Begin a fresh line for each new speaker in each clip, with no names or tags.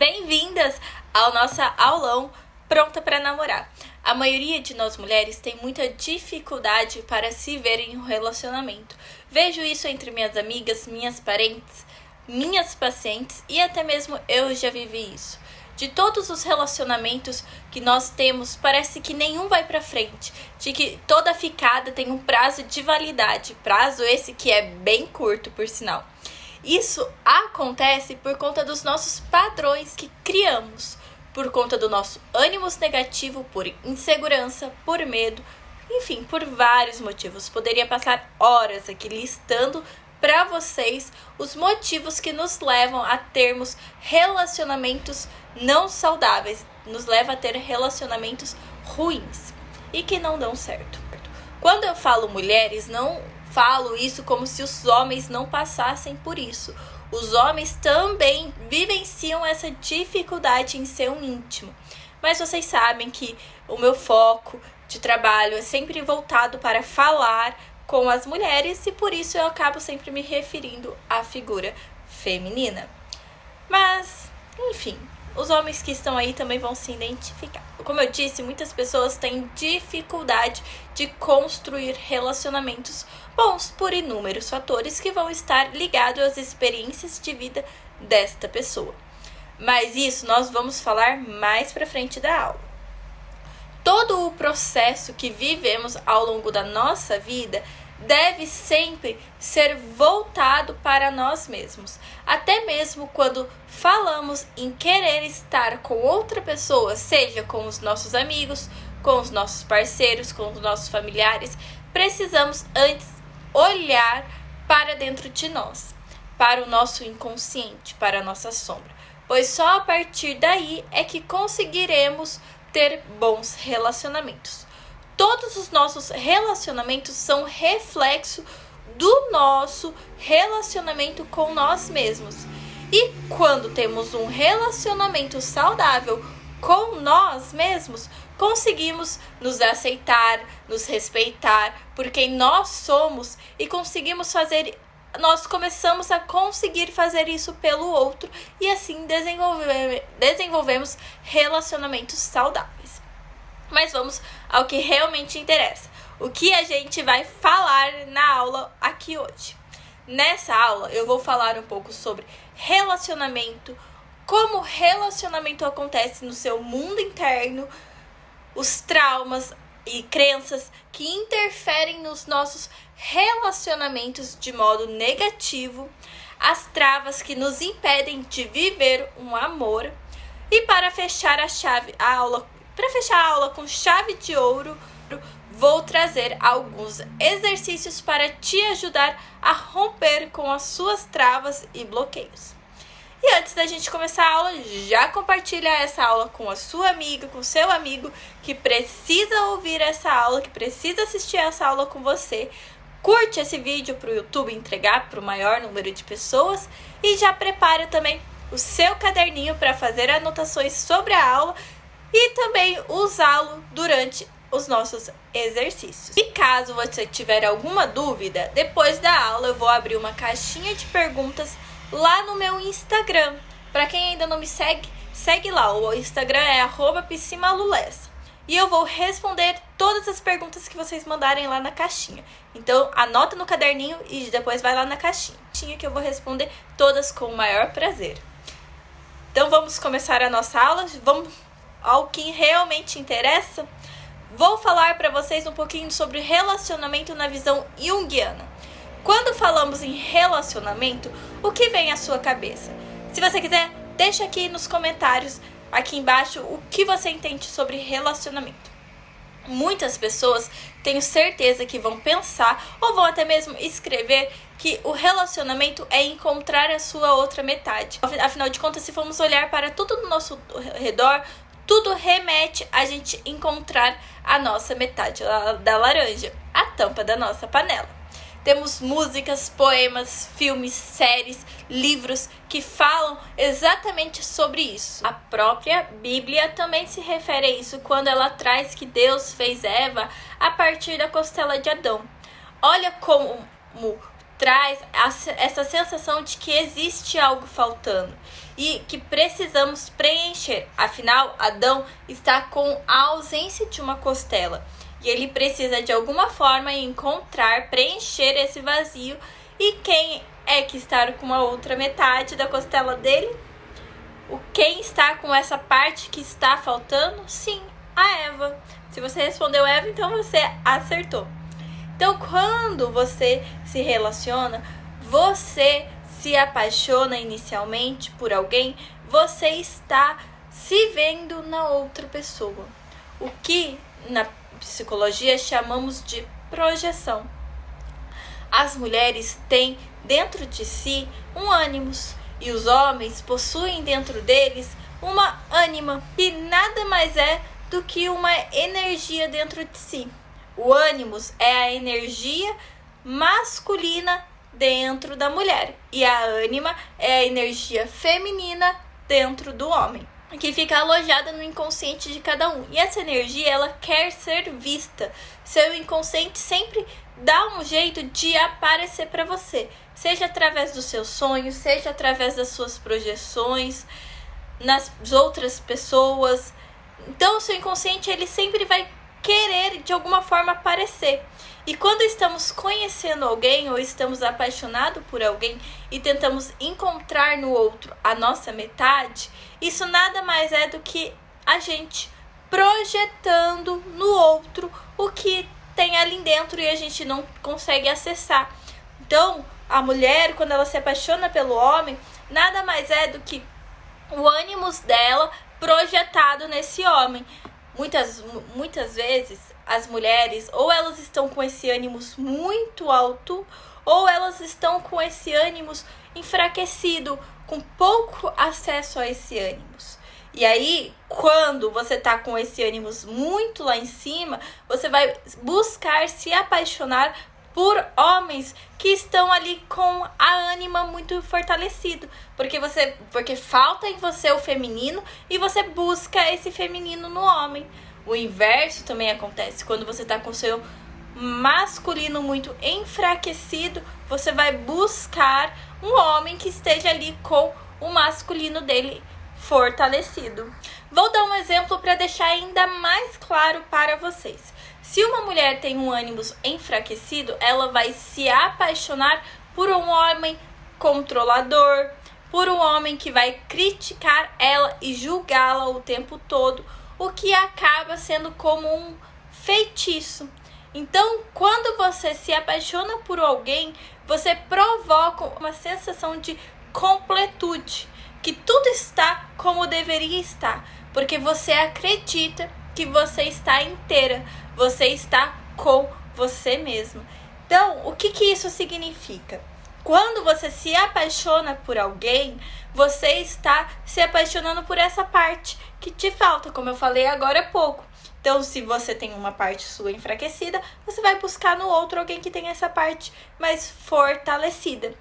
Bem-vindas ao nosso aulão Pronta para Namorar. A maioria de nós mulheres tem muita dificuldade para se ver em um relacionamento. Vejo isso entre minhas amigas, minhas parentes, minhas pacientes e até mesmo eu já vivi isso. De todos os relacionamentos que nós temos, parece que nenhum vai para frente, de que toda ficada tem um prazo de validade, prazo esse que é bem curto, por sinal. Isso acontece por conta dos nossos padrões que criamos, por conta do nosso ânimo negativo, por insegurança, por medo, enfim, por vários motivos. Poderia passar horas aqui listando para vocês os motivos que nos levam a termos relacionamentos não saudáveis, nos leva a ter relacionamentos ruins e que não dão certo. Quando eu falo mulheres, não falo isso como se os homens não passassem por isso. Os homens também vivenciam essa dificuldade em ser um íntimo. Mas vocês sabem que o meu foco de trabalho é sempre voltado para falar com as mulheres e por isso eu acabo sempre me referindo à figura feminina. Mas, enfim, os homens que estão aí também vão se identificar. Como eu disse, muitas pessoas têm dificuldade de construir relacionamentos bons por inúmeros fatores que vão estar ligados às experiências de vida desta pessoa. Mas isso nós vamos falar mais para frente da aula. Todo o processo que vivemos ao longo da nossa vida deve sempre ser voltado para nós mesmos. Até mesmo quando falamos em querer estar com outra pessoa, seja com os nossos amigos, com os nossos parceiros, com os nossos familiares, precisamos antes olhar para dentro de nós, para o nosso inconsciente, para a nossa sombra, pois só a partir daí é que conseguiremos ter bons relacionamentos. Todos os nossos relacionamentos são reflexo do nosso relacionamento com nós mesmos. E quando temos um relacionamento saudável com nós mesmos, conseguimos nos aceitar, nos respeitar por quem nós somos e nós começamos a conseguir fazer isso pelo outro e assim desenvolvemos relacionamentos saudáveis. Mas vamos ao que realmente interessa. O que a gente vai falar na aula aqui hoje. Nessa aula eu vou falar um pouco sobre relacionamento, como o relacionamento acontece no seu mundo interno, os traumas e crenças que interferem nos nossos relacionamentos de modo negativo, as travas que nos impedem de viver um amor. E para fechar a aula com chave de ouro, vou trazer alguns exercícios para te ajudar a romper com as suas travas e bloqueios. E antes da gente começar a aula, já compartilha essa aula com a sua amiga, com o seu amigo que precisa ouvir essa aula, que precisa assistir essa aula com você. Curte esse vídeo para o YouTube entregar para o maior número de pessoas e já prepara também o seu caderninho para fazer anotações sobre a aula e também usá-lo durante os nossos exercícios. E caso você tiver alguma dúvida, depois da aula eu vou abrir uma caixinha de perguntas lá no meu Instagram. Para quem ainda não me segue, segue lá. O Instagram é @psimalulessa. E eu vou responder todas as perguntas que vocês mandarem lá na caixinha. Então anota no caderninho e depois vai lá na caixinha que eu vou responder todas com o maior prazer. Então vamos começar a nossa aula. Vamos ao que realmente interessa. Vou falar para vocês um pouquinho sobre relacionamento na visão junguiana. Quando falamos em relacionamento, o que vem à sua cabeça? Se você quiser, deixa aqui nos comentários, aqui embaixo, o que você entende sobre relacionamento. Muitas pessoas, tenho certeza que vão pensar ou vão até mesmo escrever que o relacionamento é encontrar a sua outra metade. Afinal de contas, se formos olhar para tudo no nosso redor, tudo remete a gente encontrar a nossa metade da laranja, a tampa da nossa panela. Temos músicas, poemas, filmes, séries, livros que falam exatamente sobre isso. A própria Bíblia também se refere a isso quando ela traz que Deus fez Eva a partir da costela de Adão. Olha como traz essa sensação de que existe algo faltando. e que precisamos preencher. Afinal, Adão está com a ausência de uma costela e ele precisa de alguma forma encontrar, preencher esse vazio. E quem é que está com a outra metade da costela dele? Quem está com essa parte que está faltando? Sim, a Eva. Se você respondeu Eva, então você acertou. Então, quando você se relaciona, você se apaixona inicialmente por alguém, você está se vendo na outra pessoa. O que na psicologia chamamos de projeção. As mulheres têm dentro de si um ânimos e os homens possuem dentro deles uma ânima, que nada mais é do que uma energia dentro de si. O ânimos é a energia masculina dentro da mulher e a ânima é a energia feminina dentro do homem, que fica alojada no inconsciente de cada um. E essa energia, ela quer ser vista. Seu inconsciente sempre dá um jeito de aparecer para você, seja através dos seus sonhos, seja através das suas projeções nas outras pessoas. Então, o seu inconsciente, ele sempre vai querer de alguma forma aparecer. E quando estamos conhecendo alguém ou estamos apaixonados por alguém e tentamos encontrar no outro a nossa metade, isso nada mais é do que a gente projetando no outro o que tem ali dentro e a gente não consegue acessar. Então, a mulher, quando ela se apaixona pelo homem, nada mais é do que o ânimos dela projetado nesse homem. Muitas vezes as mulheres ou elas estão com esse ânimos muito alto ou elas estão com esse ânimos enfraquecido, com pouco acesso a esse ânimos. E aí, quando você tá com esse ânimos muito lá em cima, você vai buscar se apaixonar por homens que estão ali com a ânima muito fortalecido, porque falta em você o feminino e você busca esse feminino no homem. O inverso também acontece, quando você tá com o seu masculino muito enfraquecido, você vai buscar um homem que esteja ali com o masculino dele fortalecido. Vou dar um exemplo para deixar ainda mais claro para vocês. Se uma mulher tem um ânimos enfraquecido, ela vai se apaixonar por um homem controlador, por um homem que vai criticar ela e julgá-la o tempo todo, o que acaba sendo como um feitiço. Então, quando você se apaixona por alguém, você provoca uma sensação de completude, que tudo está como deveria estar, porque você acredita que você está inteira, você está com você mesma. Então, o que isso significa? Quando você se apaixona por alguém, você está se apaixonando por essa parte que te falta, como eu falei agora há pouco. Então, se você tem uma parte sua enfraquecida, você vai buscar no outro alguém que tem essa parte mais fortalecida.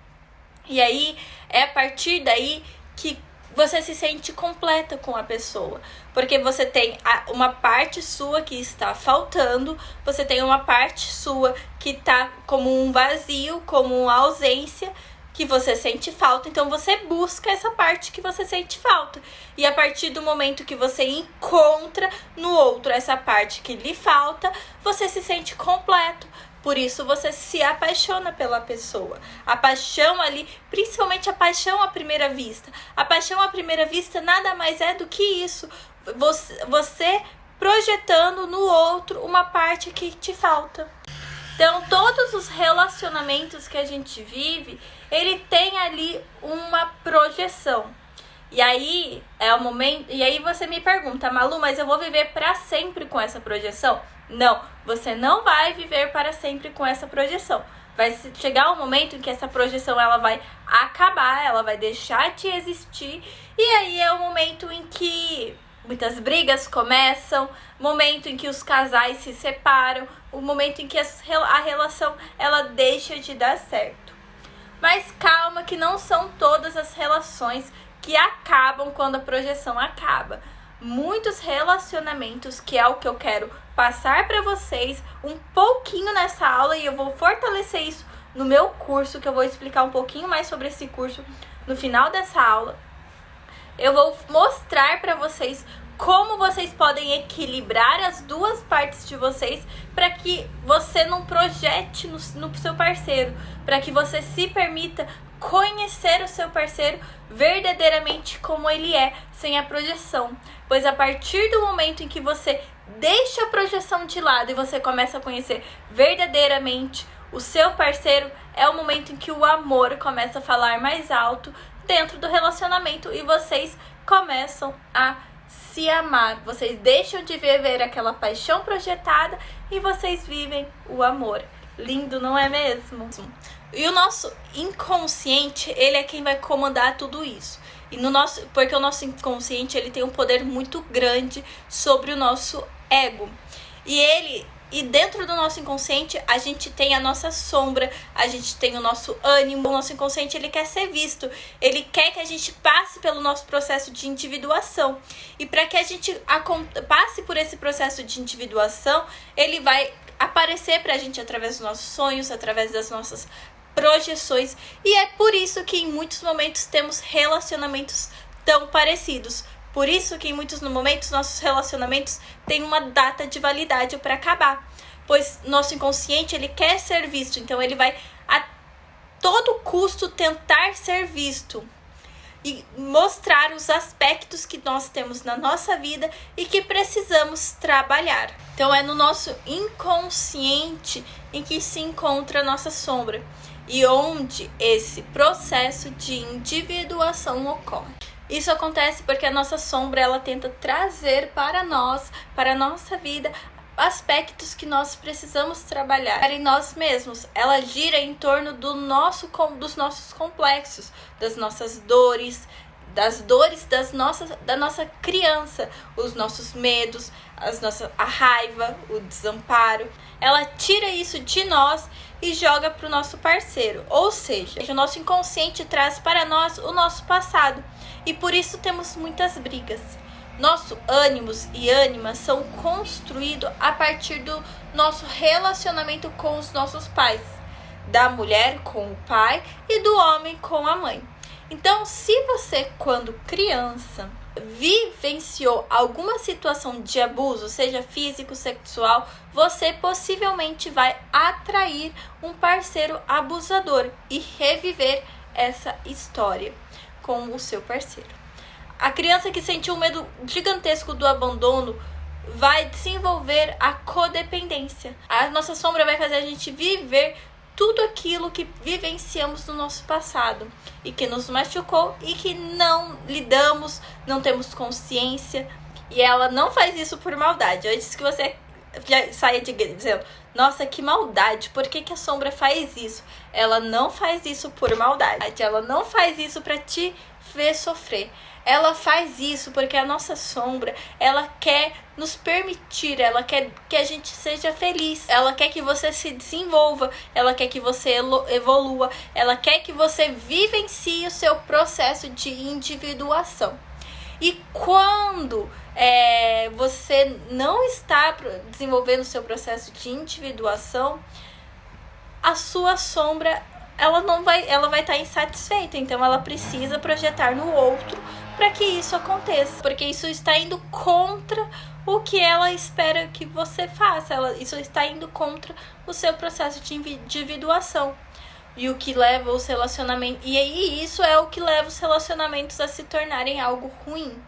E aí, é a partir daí que você se sente completa com a pessoa, porque você tem uma parte sua que está faltando, você tem uma parte sua que está como um vazio, como uma ausência, que você sente falta, então você busca essa parte que você sente falta. E a partir do momento que você encontra no outro essa parte que lhe falta, você se sente completo. Por isso você se apaixona pela pessoa. A paixão ali, principalmente a paixão à primeira vista. A paixão à primeira vista nada mais é do que isso. Você projetando no outro uma parte que te falta. Então, todos os relacionamentos que a gente vive, ele tem ali uma projeção. E aí é o momento. E aí você me pergunta, Malu, mas eu vou viver para sempre com essa projeção? Não, você não vai viver para sempre com essa projeção. Vai chegar um momento em que essa projeção ela vai acabar, ela vai deixar de existir. E aí é o momento em que muitas brigas começam, momento em que os casais se separam, o momento em que a relação ela deixa de dar certo. Mas calma, que não são todas as relações que acabam quando a projeção acaba. Muitos relacionamentos, que é o que eu quero passar para vocês um pouquinho nessa aula, e eu vou fortalecer isso no meu curso, que eu vou explicar um pouquinho mais sobre esse curso no final dessa aula. eu vou mostrar para vocês como vocês podem equilibrar as duas partes de vocês para que você não projete no seu parceiro, para que você se permita conhecer o seu parceiro verdadeiramente como ele é, sem a projeção. Pois a partir do momento em que você deixa a projeção de lado e você começa a conhecer verdadeiramente o seu parceiro, é o momento em que o amor começa a falar mais alto dentro do relacionamento e vocês começam a se amar. Vocês deixam de viver aquela paixão projetada e vocês vivem o amor. Lindo, não é mesmo? E o nosso inconsciente, ele é quem vai comandar tudo isso. Porque o nosso inconsciente, ele tem um poder muito grande sobre o nosso ego. E dentro do nosso inconsciente, a gente tem a nossa sombra, a gente tem o nosso ânimo. O nosso inconsciente, ele quer ser visto. Ele quer que a gente passe pelo nosso processo de individuação. E para que a gente passe por esse processo de individuação, ele vai aparecer pra gente através dos nossos sonhos, através das nossas projeções. E é por isso que em muitos momentos temos relacionamentos tão parecidos. Por isso que em muitos momentos nossos relacionamentos têm uma data de validade para acabar. Pois nosso inconsciente, ele quer ser visto. Então ele vai a todo custo tentar ser visto. E mostrar os aspectos que nós temos na nossa vida e que precisamos trabalhar. Então é no nosso inconsciente em que se encontra a nossa sombra. E onde esse processo de individuação ocorre. Isso acontece porque a nossa sombra, ela tenta trazer para nós, para a nossa vida, aspectos que nós precisamos trabalhar em nós mesmos. Ela gira em torno dos nossos complexos, das nossas dores, da nossa criança, os nossos medos, a raiva, o desamparo. Ela tira isso de nós e joga para o nosso parceiro. Ou seja, o nosso inconsciente traz para nós o nosso passado. E por isso temos muitas brigas. Nosso ânimos e ânima são construídos a partir do nosso relacionamento com os nossos pais. Da mulher com o pai e do homem com a mãe. Então, se você, quando criança, vivenciou alguma situação de abuso, seja físico, sexual, você possivelmente vai atrair um parceiro abusador e reviver essa história com o seu parceiro. A criança que sentiu um medo gigantesco do abandono vai desenvolver a codependência. A nossa sombra vai fazer a gente viver tudo aquilo que vivenciamos no nosso passado e que nos machucou e que não lidamos, não temos consciência. E ela não faz isso por maldade. Antes que você já saia dizendo, nossa, que maldade, por que a sombra faz isso? Ela não faz isso por maldade, ela não faz isso para te ver sofrer. Ela faz isso porque a nossa sombra, ela quer nos permitir, ela quer que a gente seja feliz, ela quer que você se desenvolva, ela quer que você evolua, ela quer que você vivencie o seu processo de individuação. E quando você não está desenvolvendo o seu processo de individuação, a sua sombra, ela vai estar insatisfeita. Então ela precisa projetar no outro para que isso aconteça, porque isso está indo contra o que ela espera que você faça. Isso está indo contra o seu processo de individuação. E o que leva os relacionamentos, e aí isso é o que leva os relacionamentos a se tornarem algo ruim.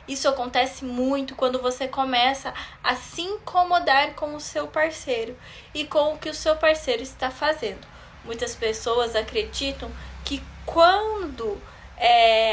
Isso acontece muito quando você começa a se incomodar com o seu parceiro e com o que o seu parceiro está fazendo. Muitas pessoas acreditam que quando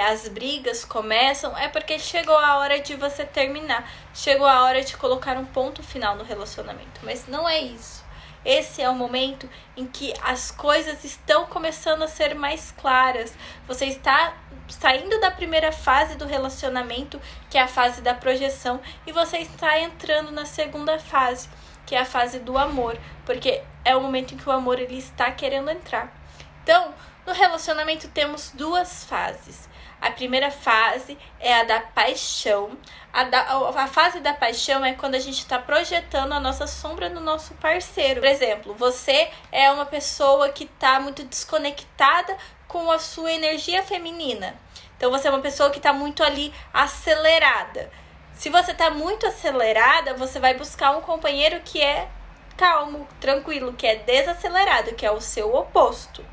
as brigas começam é porque chegou a hora de você terminar, chegou a hora de colocar um ponto final no relacionamento, mas não é isso. Esse é o momento em que as coisas estão começando a ser mais claras. Você está saindo da primeira fase do relacionamento, que é a fase da projeção, e você está entrando na segunda fase, que é a fase do amor, porque é o momento em que o amor ele está querendo entrar. Então, no relacionamento temos duas fases. A primeira fase é a da paixão. A fase da paixão é quando a gente está projetando a nossa sombra no nosso parceiro. Por exemplo, você é uma pessoa que está muito desconectada com a sua energia feminina. Então você é uma pessoa que está muito ali acelerada. Se você está muito acelerada, você vai buscar um companheiro que é calmo, tranquilo, que é desacelerado, que é o seu oposto.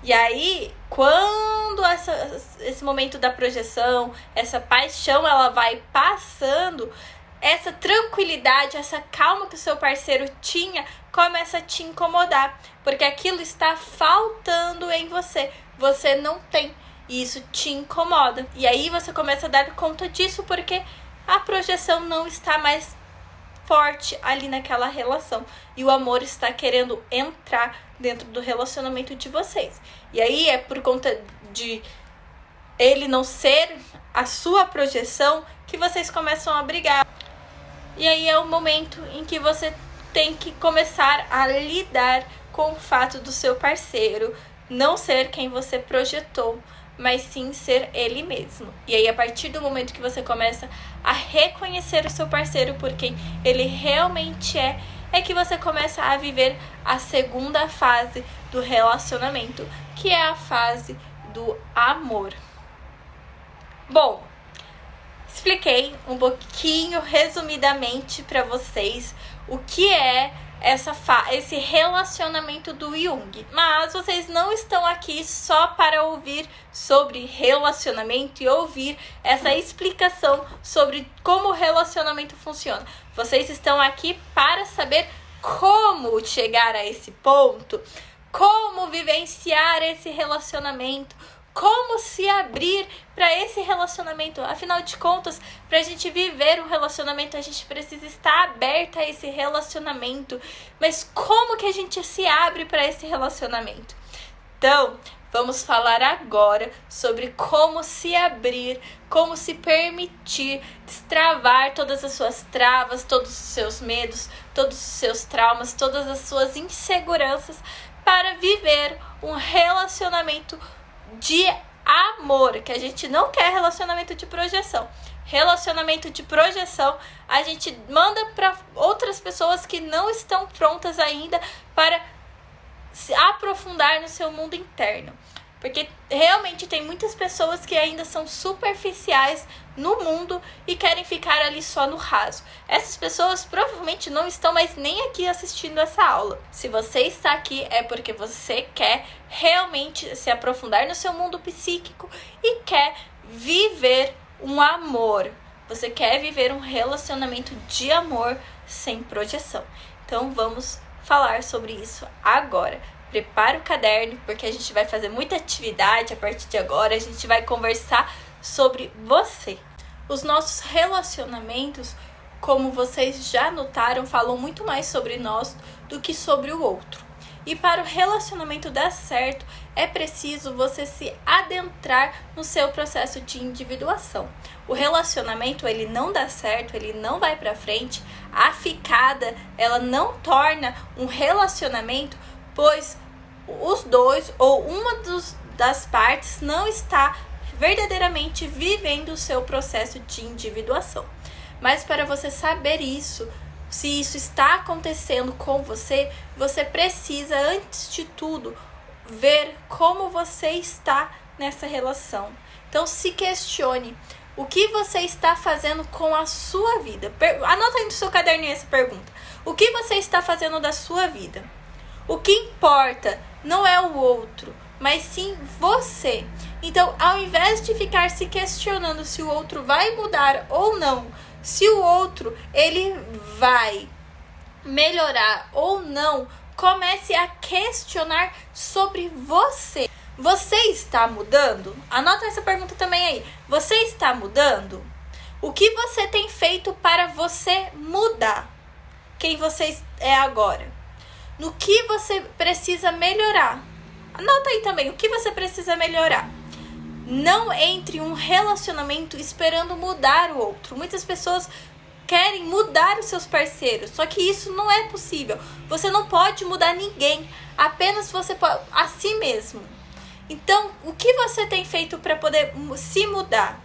E aí, quando esse momento da projeção, essa paixão, ela vai passando, essa tranquilidade, essa calma que o seu parceiro tinha, começa a te incomodar, porque aquilo está faltando em você. Você não tem, e isso te incomoda. E aí você começa a dar conta disso, porque a projeção não está mais forte ali naquela relação. E o amor está querendo entrar dentro do relacionamento de vocês. E aí é por conta de ele não ser a sua projeção que vocês começam a brigar. E aí é o momento em que você tem que começar a lidar com o fato do seu parceiro não ser quem você projetou, mas sim ser ele mesmo. E aí, a partir do momento que você começa a reconhecer o seu parceiro por quem ele realmente é que você começa a viver a segunda fase do relacionamento, que é a fase do amor. Bom, expliquei um pouquinho, resumidamente, para vocês o que é esse relacionamento do Jung. Mas vocês não estão aqui só para ouvir sobre relacionamento e ouvir essa explicação sobre como o relacionamento funciona. Vocês estão aqui para saber como chegar a esse ponto, como vivenciar esse relacionamento, como se abrir para esse relacionamento. Afinal de contas, para a gente viver um relacionamento, a gente precisa estar aberta a esse relacionamento. Mas como que a gente se abre para esse relacionamento? Então, vamos falar agora sobre como se abrir, como se permitir destravar todas as suas travas, todos os seus medos, todos os seus traumas, todas as suas inseguranças para viver um relacionamento de amor, que a gente não quer relacionamento de projeção. Relacionamento de projeção a gente manda para outras pessoas que não estão prontas ainda para se aprofundar no seu mundo interno. Porque realmente tem muitas pessoas que ainda são superficiais no mundo e querem ficar ali só no raso. Essas pessoas provavelmente não estão mais nem aqui assistindo essa aula. Se você está aqui é porque você quer realmente se aprofundar no seu mundo psíquico e quer viver um amor. Você quer viver um relacionamento de amor sem projeção. Então vamos falar sobre isso agora. Prepara o caderno, porque a gente vai fazer muita atividade a partir de agora. A gente vai conversar sobre você. Os nossos relacionamentos, como vocês já notaram, falam muito mais sobre nós do que sobre o outro. E para o relacionamento dar certo, é preciso você se adentrar no seu processo de individuação. O relacionamento, ele não dá certo, ele não vai para frente. A ficada, ela não torna um relacionamento, pois os dois ou uma das partes não está verdadeiramente vivendo o seu processo de individuação. Mas para você saber isso, se isso está acontecendo com você, você precisa, antes de tudo, ver como você está nessa relação. Então se questione, o que você está fazendo com a sua vida? Anota aí no seu caderninho essa pergunta. O que você está fazendo da sua vida? O que importa não é o outro, mas sim você. Então, ao invés de ficar se questionando se o outro vai mudar ou não, se o outro ele vai melhorar ou não, comece a questionar sobre você. Você está mudando? Anota essa pergunta também aí. Você está mudando? O que você tem feito para você mudar quem você é agora? No que você precisa melhorar? Anota aí também, o que você precisa melhorar? Não entre em um relacionamento esperando mudar o outro. Muitas pessoas querem mudar os seus parceiros, só que isso não é possível. Você não pode mudar ninguém, apenas você pode, a si mesmo. Então, o que você tem feito para poder se mudar?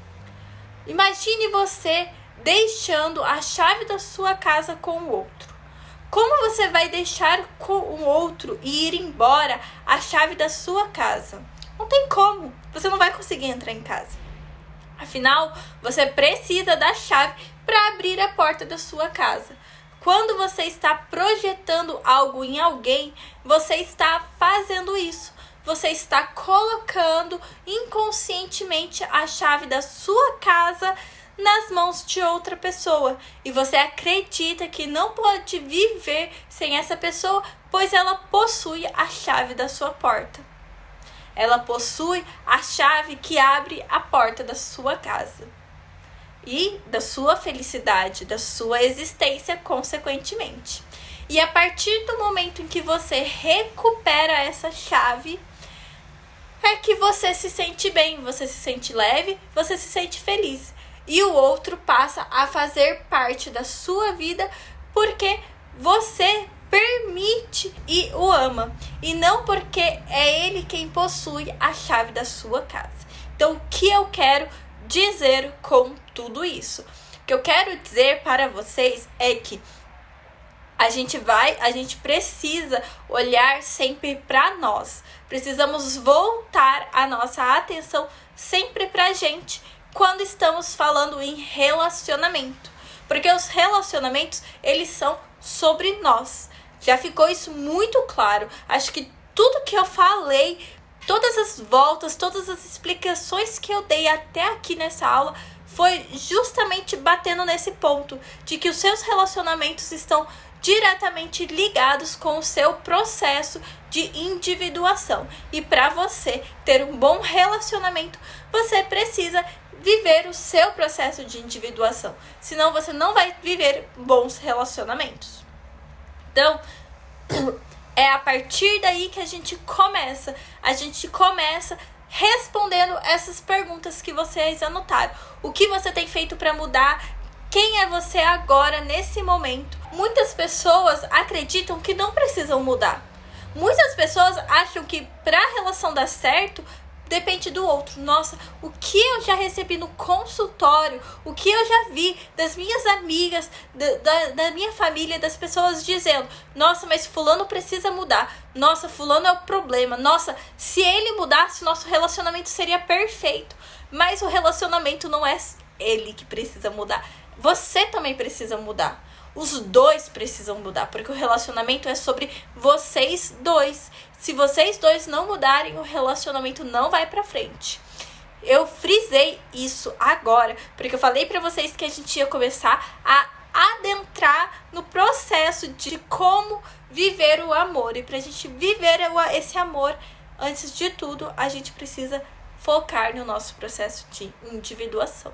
Imagine você deixando a chave da sua casa com o outro. Como você vai deixar com o outro e ir embora a chave da sua casa? Não tem como. Você não vai conseguir entrar em casa. Afinal, você precisa da chave para abrir a porta da sua casa. Quando você está projetando algo em alguém, você está fazendo isso. Você está colocando inconscientemente a chave da sua casa nas mãos de outra pessoa. E você acredita que não pode viver sem essa pessoa, pois ela possui a chave da sua porta. Ela possui a chave que abre a porta da sua casa. E da sua felicidade, da sua existência, consequentemente. E a partir do momento em que você recupera essa chave, é que você se sente bem, você se sente leve, você se sente feliz. E o outro passa a fazer parte da sua vida porque você permite e o ama. E não porque é ele quem possui a chave da sua casa. Então, o que eu quero dizer com tudo isso? O que eu quero dizer para vocês é que a gente precisa olhar sempre para nós. Precisamos voltar a nossa atenção sempre para a gente quando estamos falando em relacionamento. Porque os relacionamentos, eles são sobre nós. Já ficou isso muito claro. Acho que tudo que eu falei, todas as voltas, todas as explicações que eu dei até aqui nessa aula, foi justamente batendo nesse ponto de que os seus relacionamentos estão diretamente ligados com o seu processo de individuação. E para você ter um bom relacionamento, você precisa viver o seu processo de individuação. Senão você não vai viver bons relacionamentos. Então, é a partir daí que a gente começa. A gente começa respondendo essas perguntas que vocês anotaram. O que você tem feito para mudar? Quem é você agora, nesse momento? Muitas pessoas acreditam que não precisam mudar. Muitas pessoas acham que para a relação dar certo, depende do outro. Nossa, o que eu já recebi no consultório, o que eu já vi das minhas amigas, da minha família, das pessoas dizendo: nossa, mas fulano precisa mudar. Nossa, fulano é o problema. Nossa, se ele mudasse, nosso relacionamento seria perfeito. Mas o relacionamento não é ele que precisa mudar. Você também precisa mudar. Os dois precisam mudar, porque o relacionamento é sobre vocês dois. Se vocês dois não mudarem, o relacionamento não vai pra frente. Eu frisei isso agora, porque eu falei pra vocês que a gente ia começar a adentrar no processo de como viver o amor. E pra gente viver esse amor, antes de tudo, a gente precisa focar no nosso processo de individuação.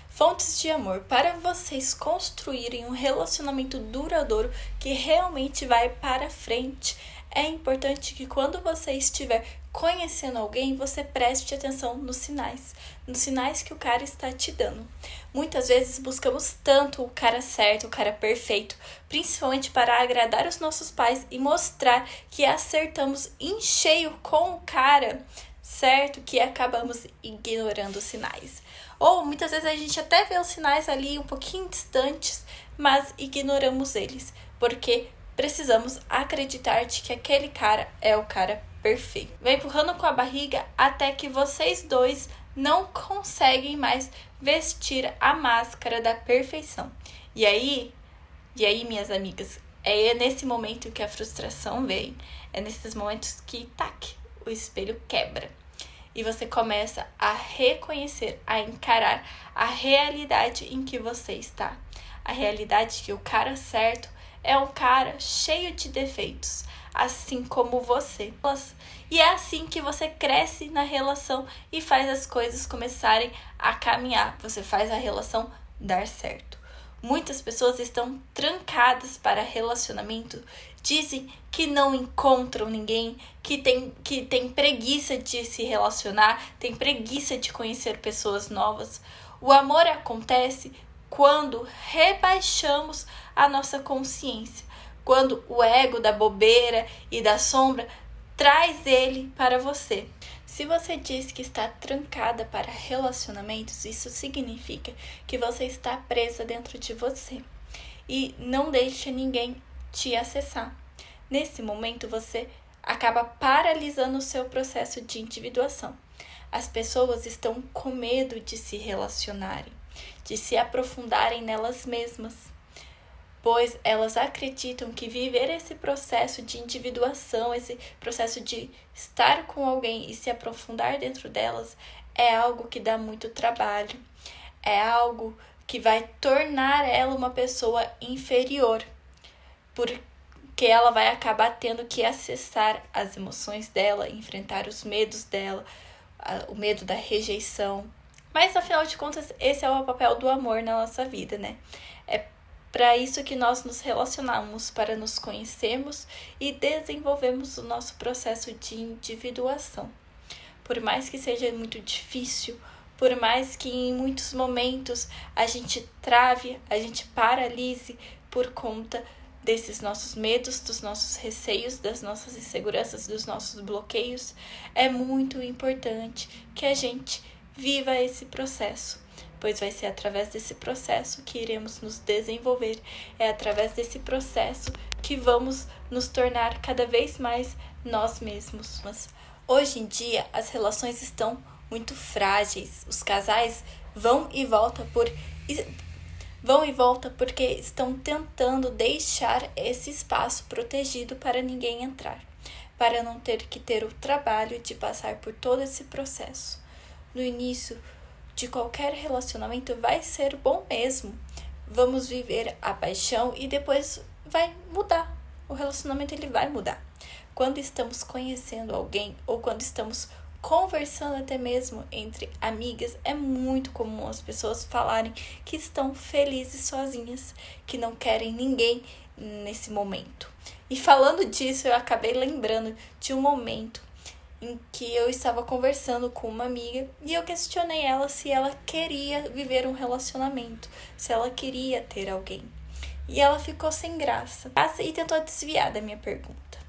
Fontes de amor. Para vocês construírem um relacionamento duradouro que realmente vai para frente, é importante que quando você estiver conhecendo alguém, você preste atenção nos sinais que o cara está te dando. Muitas vezes buscamos tanto o cara certo, o cara perfeito, principalmente para agradar os nossos pais e mostrar que acertamos em cheio com o cara certo, que acabamos ignorando os sinais. Ou muitas vezes a gente até vê os sinais ali um pouquinho distantes, mas ignoramos eles, porque precisamos acreditar de que aquele cara é o cara perfeito. Vai empurrando com a barriga até que vocês dois não conseguem mais vestir a máscara da perfeição. E aí, minhas amigas, é nesse momento que a frustração vem. É nesses momentos que, o espelho quebra. E você começa a reconhecer, a encarar a realidade em que você está. A realidade que o cara certo é um cara cheio de defeitos, assim como você. E é assim que você cresce na relação e faz as coisas começarem a caminhar. Você faz a relação dar certo. Muitas pessoas estão trancadas para relacionamento, dizem que não encontram ninguém, que tem preguiça de se relacionar, tem preguiça de conhecer pessoas novas. O amor acontece quando rebaixamos a nossa consciência, quando o ego da bobeira e da sombra traz ele para você. Se você diz que está trancada para relacionamentos, isso significa que você está presa dentro de você e não deixa ninguém te acessar. Nesse momento, você acaba paralisando o seu processo de individuação. As pessoas estão com medo de se relacionarem, de se aprofundarem nelas mesmas, pois elas acreditam que viver esse processo de individuação, esse processo de estar com alguém e se aprofundar dentro delas é algo que dá muito trabalho, é algo que vai tornar ela uma pessoa inferior, porque ela vai acabar tendo que acessar as emoções dela, enfrentar os medos dela, o medo da rejeição. Mas, afinal de contas, esse é o papel do amor na nossa vida, né? É para isso que nós nos relacionamos, para nos conhecermos e desenvolvermos o nosso processo de individuação. Por mais que seja muito difícil, por mais que em muitos momentos a gente trave, a gente paralise por conta desses nossos medos, dos nossos receios, das nossas inseguranças, dos nossos bloqueios, é muito importante que a gente viva esse processo, pois vai ser através desse processo que iremos nos desenvolver, é através desse processo que vamos nos tornar cada vez mais nós mesmos. Mas hoje em dia as relações estão muito frágeis, os casais vão e voltam porque estão tentando deixar esse espaço protegido para ninguém entrar, para não ter que ter o trabalho de passar por todo esse processo. No início de qualquer relacionamento vai ser bom mesmo. Vamos viver a paixão e depois vai mudar. O relacionamento ele vai mudar. Quando estamos conhecendo alguém ou quando estamos conversando até mesmo entre amigas, é muito comum as pessoas falarem que estão felizes sozinhas, que não querem ninguém nesse momento. E falando disso, eu acabei lembrando de um momento em que eu estava conversando com uma amiga e eu questionei ela se ela queria viver um relacionamento, se ela queria ter alguém. E ela ficou sem graça e tentou desviar da minha pergunta.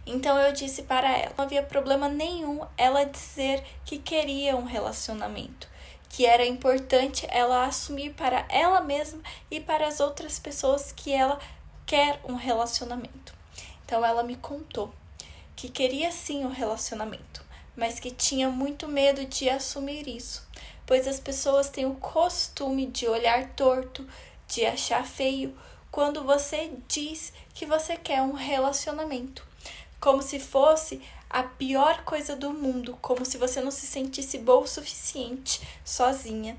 Então eu disse para ela, não havia problema nenhum ela dizer que queria um relacionamento, que era importante ela assumir para ela mesma e para as outras pessoas que ela quer um relacionamento. Então ela me contou que queria sim um relacionamento, mas que tinha muito medo de assumir isso, pois as pessoas têm o costume de olhar torto, de achar feio quando você diz que você quer um relacionamento. Como se fosse a pior coisa do mundo, como se você não se sentisse boa o suficiente sozinha,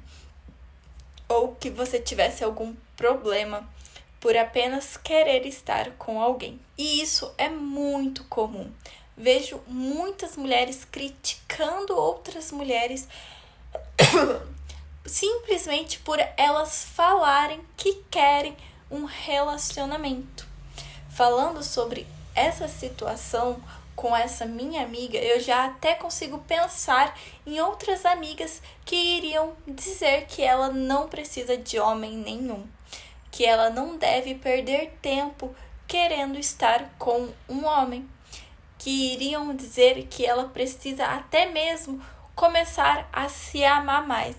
ou que você tivesse algum problema por apenas querer estar com alguém. E isso é muito comum. Vejo muitas mulheres criticando outras mulheres simplesmente por elas falarem que querem um relacionamento. Falando sobre essa situação com essa minha amiga, eu já até consigo pensar em outras amigas que iriam dizer que ela não precisa de homem nenhum, que ela não deve perder tempo querendo estar com um homem, que iriam dizer que ela precisa até mesmo começar a se amar mais,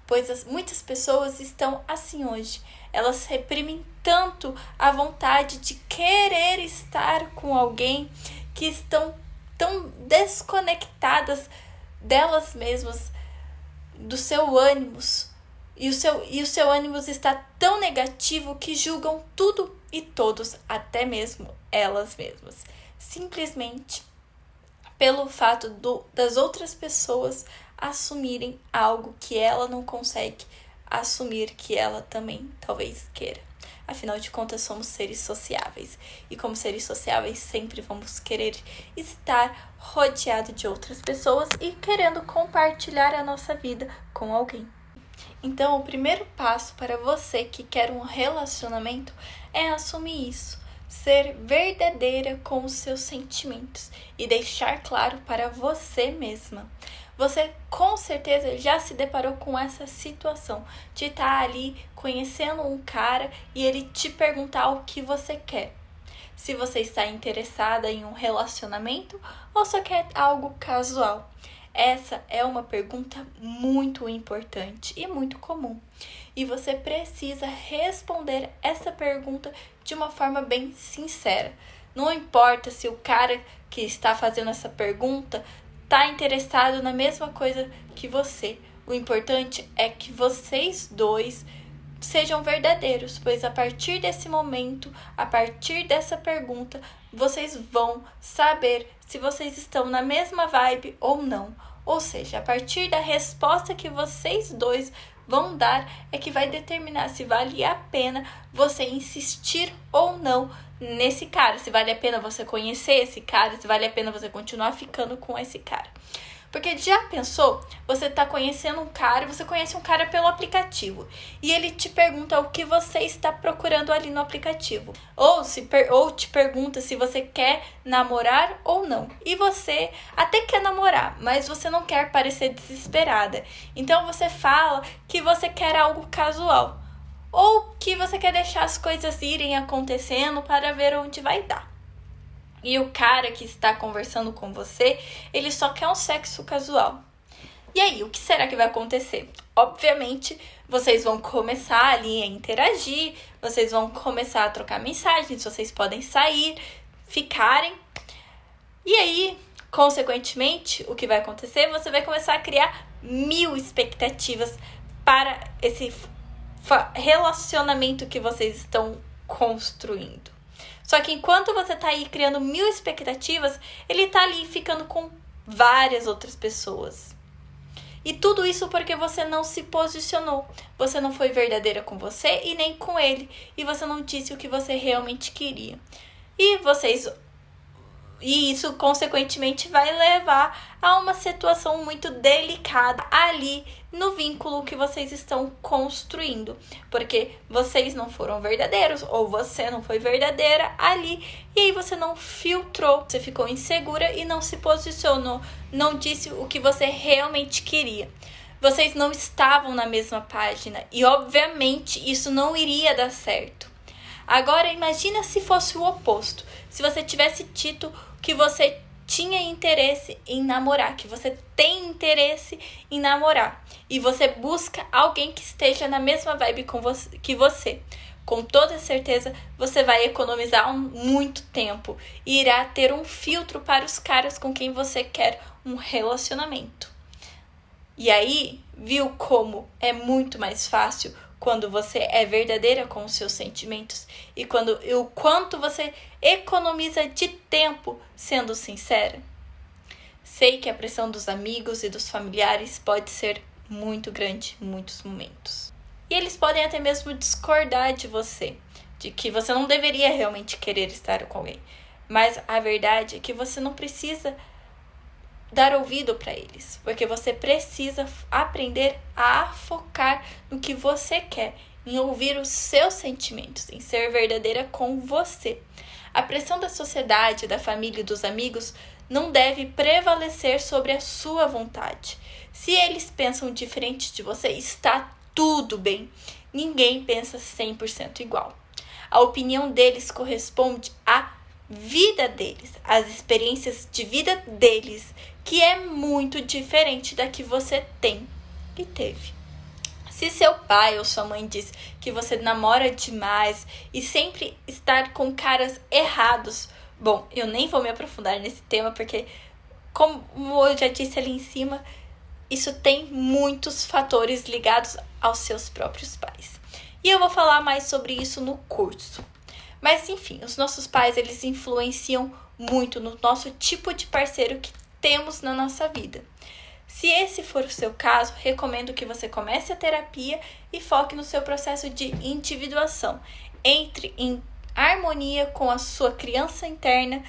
pois muitas pessoas estão assim hoje. Elas reprimem tanto a vontade de querer estar com alguém que estão tão desconectadas delas mesmas, do seu ânimo, e o seu ânimo está tão negativo que julgam tudo e todos, até mesmo elas mesmas, simplesmente pelo fato das outras pessoas assumirem algo que ela não consegue assumir, que ela também talvez queira. Afinal de contas, somos seres sociáveis. E como seres sociáveis, sempre vamos querer estar rodeado de outras pessoas e querendo compartilhar a nossa vida com alguém. Então, o primeiro passo para você que quer um relacionamento é assumir isso. Ser verdadeira com os seus sentimentos e deixar claro para você mesma. Você com certeza já se deparou com essa situação de estar ali conhecendo um cara e ele te perguntar o que você quer. Se você está interessada em um relacionamento ou só quer algo casual. Essa é uma pergunta muito importante e muito comum. E você precisa responder essa pergunta de uma forma bem sincera. Não importa se o cara que está fazendo essa pergunta tá interessado na mesma coisa que você. O importante é que vocês dois sejam verdadeiros, pois a partir desse momento, a partir dessa pergunta, vocês vão saber se vocês estão na mesma vibe ou não. Ou seja, a partir da resposta que vocês dois vão dar é que vai determinar se vale a pena você insistir ou não nesse cara, se vale a pena você conhecer esse cara, se vale a pena você continuar ficando com esse cara. Porque já pensou, você tá conhecendo um cara, você conhece um cara pelo aplicativo e ele te pergunta o que você está procurando ali no aplicativo. Ou te pergunta se você quer namorar ou não. E você até quer namorar, mas você não quer parecer desesperada. Então você fala que você quer algo casual. Ou que você quer deixar as coisas irem acontecendo para ver onde vai dar. E o cara que está conversando com você, ele só quer um sexo casual. E aí, o que será que vai acontecer? Obviamente, vocês vão começar ali a interagir, vocês vão começar a trocar mensagens, vocês podem sair, ficarem. E aí, consequentemente, o que vai acontecer? Você vai começar a criar 1000 expectativas para esse relacionamento que vocês estão construindo. Só que enquanto você tá aí criando 1000 expectativas, ele tá ali ficando com várias outras pessoas. E tudo isso porque você não se posicionou. Você não foi verdadeira com você e nem com ele. E você não disse o que você realmente queria. E isso, consequentemente, vai levar a uma situação muito delicada ali no vínculo que vocês estão construindo. Porque vocês não foram verdadeiros, ou você não foi verdadeira ali, e aí você não filtrou, você ficou insegura e não se posicionou, não disse o que você realmente queria. Vocês não estavam na mesma página, e obviamente isso não iria dar certo. Agora, imagina se fosse o oposto. Se você tivesse dito que você tinha interesse em namorar, que você tem interesse em namorar, e você busca alguém que esteja na mesma vibe que você. Com toda certeza, você vai economizar muito tempo e irá ter um filtro para os caras com quem você quer um relacionamento. E aí, viu como é muito mais fácil quando você é verdadeira com os seus sentimentos e o quanto você economiza de tempo sendo sincera? Sei que a pressão dos amigos e dos familiares pode ser muito grande em muitos momentos. E eles podem até mesmo discordar de você, de que você não deveria realmente querer estar com alguém. Mas a verdade é que você não precisa dar ouvido para eles, porque você precisa aprender a focar no que você quer, em ouvir os seus sentimentos, em ser verdadeira com você. A pressão da sociedade, da família e dos amigos não deve prevalecer sobre a sua vontade. Se eles pensam diferente de você, está tudo bem. Ninguém pensa 100% igual. A opinião deles corresponde à vida deles, às experiências de vida deles, que é muito diferente da que você tem e teve. Se seu pai ou sua mãe diz que você namora demais e sempre estar com caras errados, bom, eu nem vou me aprofundar nesse tema porque, como eu já disse ali em cima, isso tem muitos fatores ligados aos seus próprios pais. E eu vou falar mais sobre isso no curso. Mas enfim, os nossos pais, eles influenciam muito no nosso tipo de parceiro que temos na nossa vida. Se esse for o seu caso, recomendo que você comece a terapia e foque no seu processo de individuação. Entre em harmonia com a sua criança interna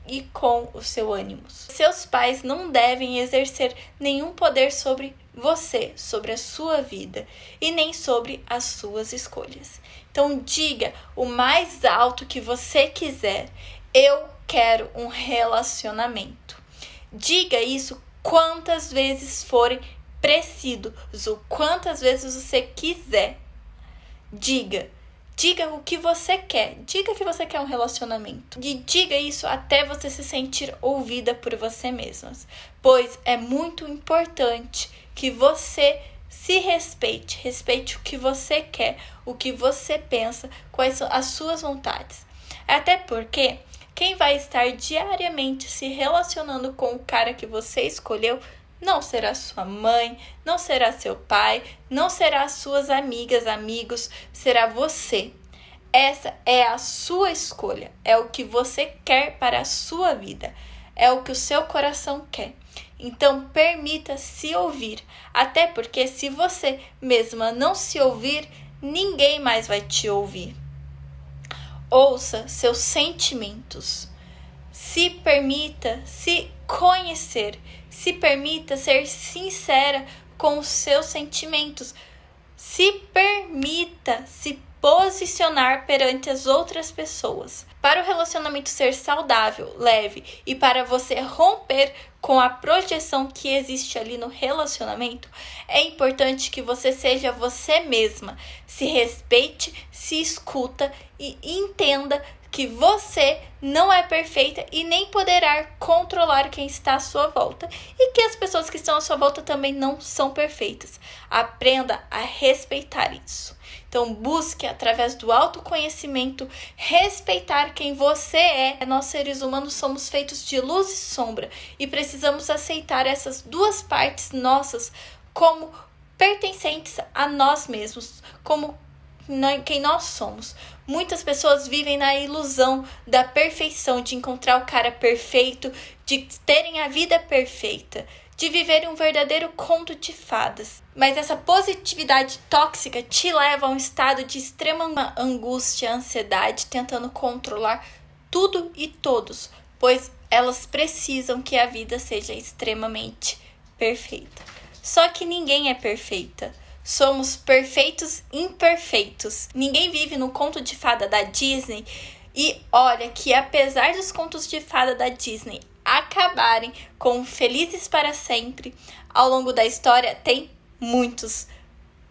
e com o seu ânimo. Seus pais não devem exercer nenhum poder sobre você, sobre a sua vida e nem sobre as suas escolhas. Então diga o mais alto que você quiser: eu quero um relacionamento. Diga isso quantas vezes forem preciso, quantas vezes você quiser. Diga o que você quer. Diga que você quer um relacionamento. E diga isso até você se sentir ouvida por você mesma. Pois é muito importante que você se respeite. Respeite o que você quer, o que você pensa, quais são as suas vontades. Até porque Quem vai estar diariamente se relacionando com o cara que você escolheu não será sua mãe, não será seu pai, não será suas amigas, amigos, será você. Essa é a sua escolha, é o que você quer para a sua vida, é o que o seu coração quer. Então, permita se ouvir, até porque se você mesma não se ouvir, ninguém mais vai te ouvir. Ouça seus sentimentos. Se permita se conhecer. Se permita ser sincera com os seus sentimentos. Se permita se posicionar perante as outras pessoas. Para o relacionamento ser saudável, leve e para você romper com a projeção que existe ali no relacionamento, é importante que você seja você mesma, se respeite, se escuta e entenda que você não é perfeita e nem poderá controlar quem está à sua volta e que as pessoas que estão à sua volta também não são perfeitas. Aprenda a respeitar isso. Então, busque, através do autoconhecimento, respeitar quem você é. Nós, seres humanos, somos feitos de luz e sombra e precisamos aceitar essas duas partes nossas como pertencentes a nós mesmos, como quem nós somos. Muitas pessoas vivem na ilusão da perfeição, de encontrar o cara perfeito, de terem a vida perfeita, de viverem um verdadeiro conto de fadas. Mas essa positividade tóxica te leva a um estado de extrema angústia, ansiedade, tentando controlar tudo e todos, pois elas precisam que a vida seja extremamente perfeita. Só que ninguém é perfeita. Somos perfeitos imperfeitos. Ninguém vive no conto de fada da Disney. E olha que apesar dos contos de fada da Disney acabarem com felizes para sempre, ao longo da história tem muitos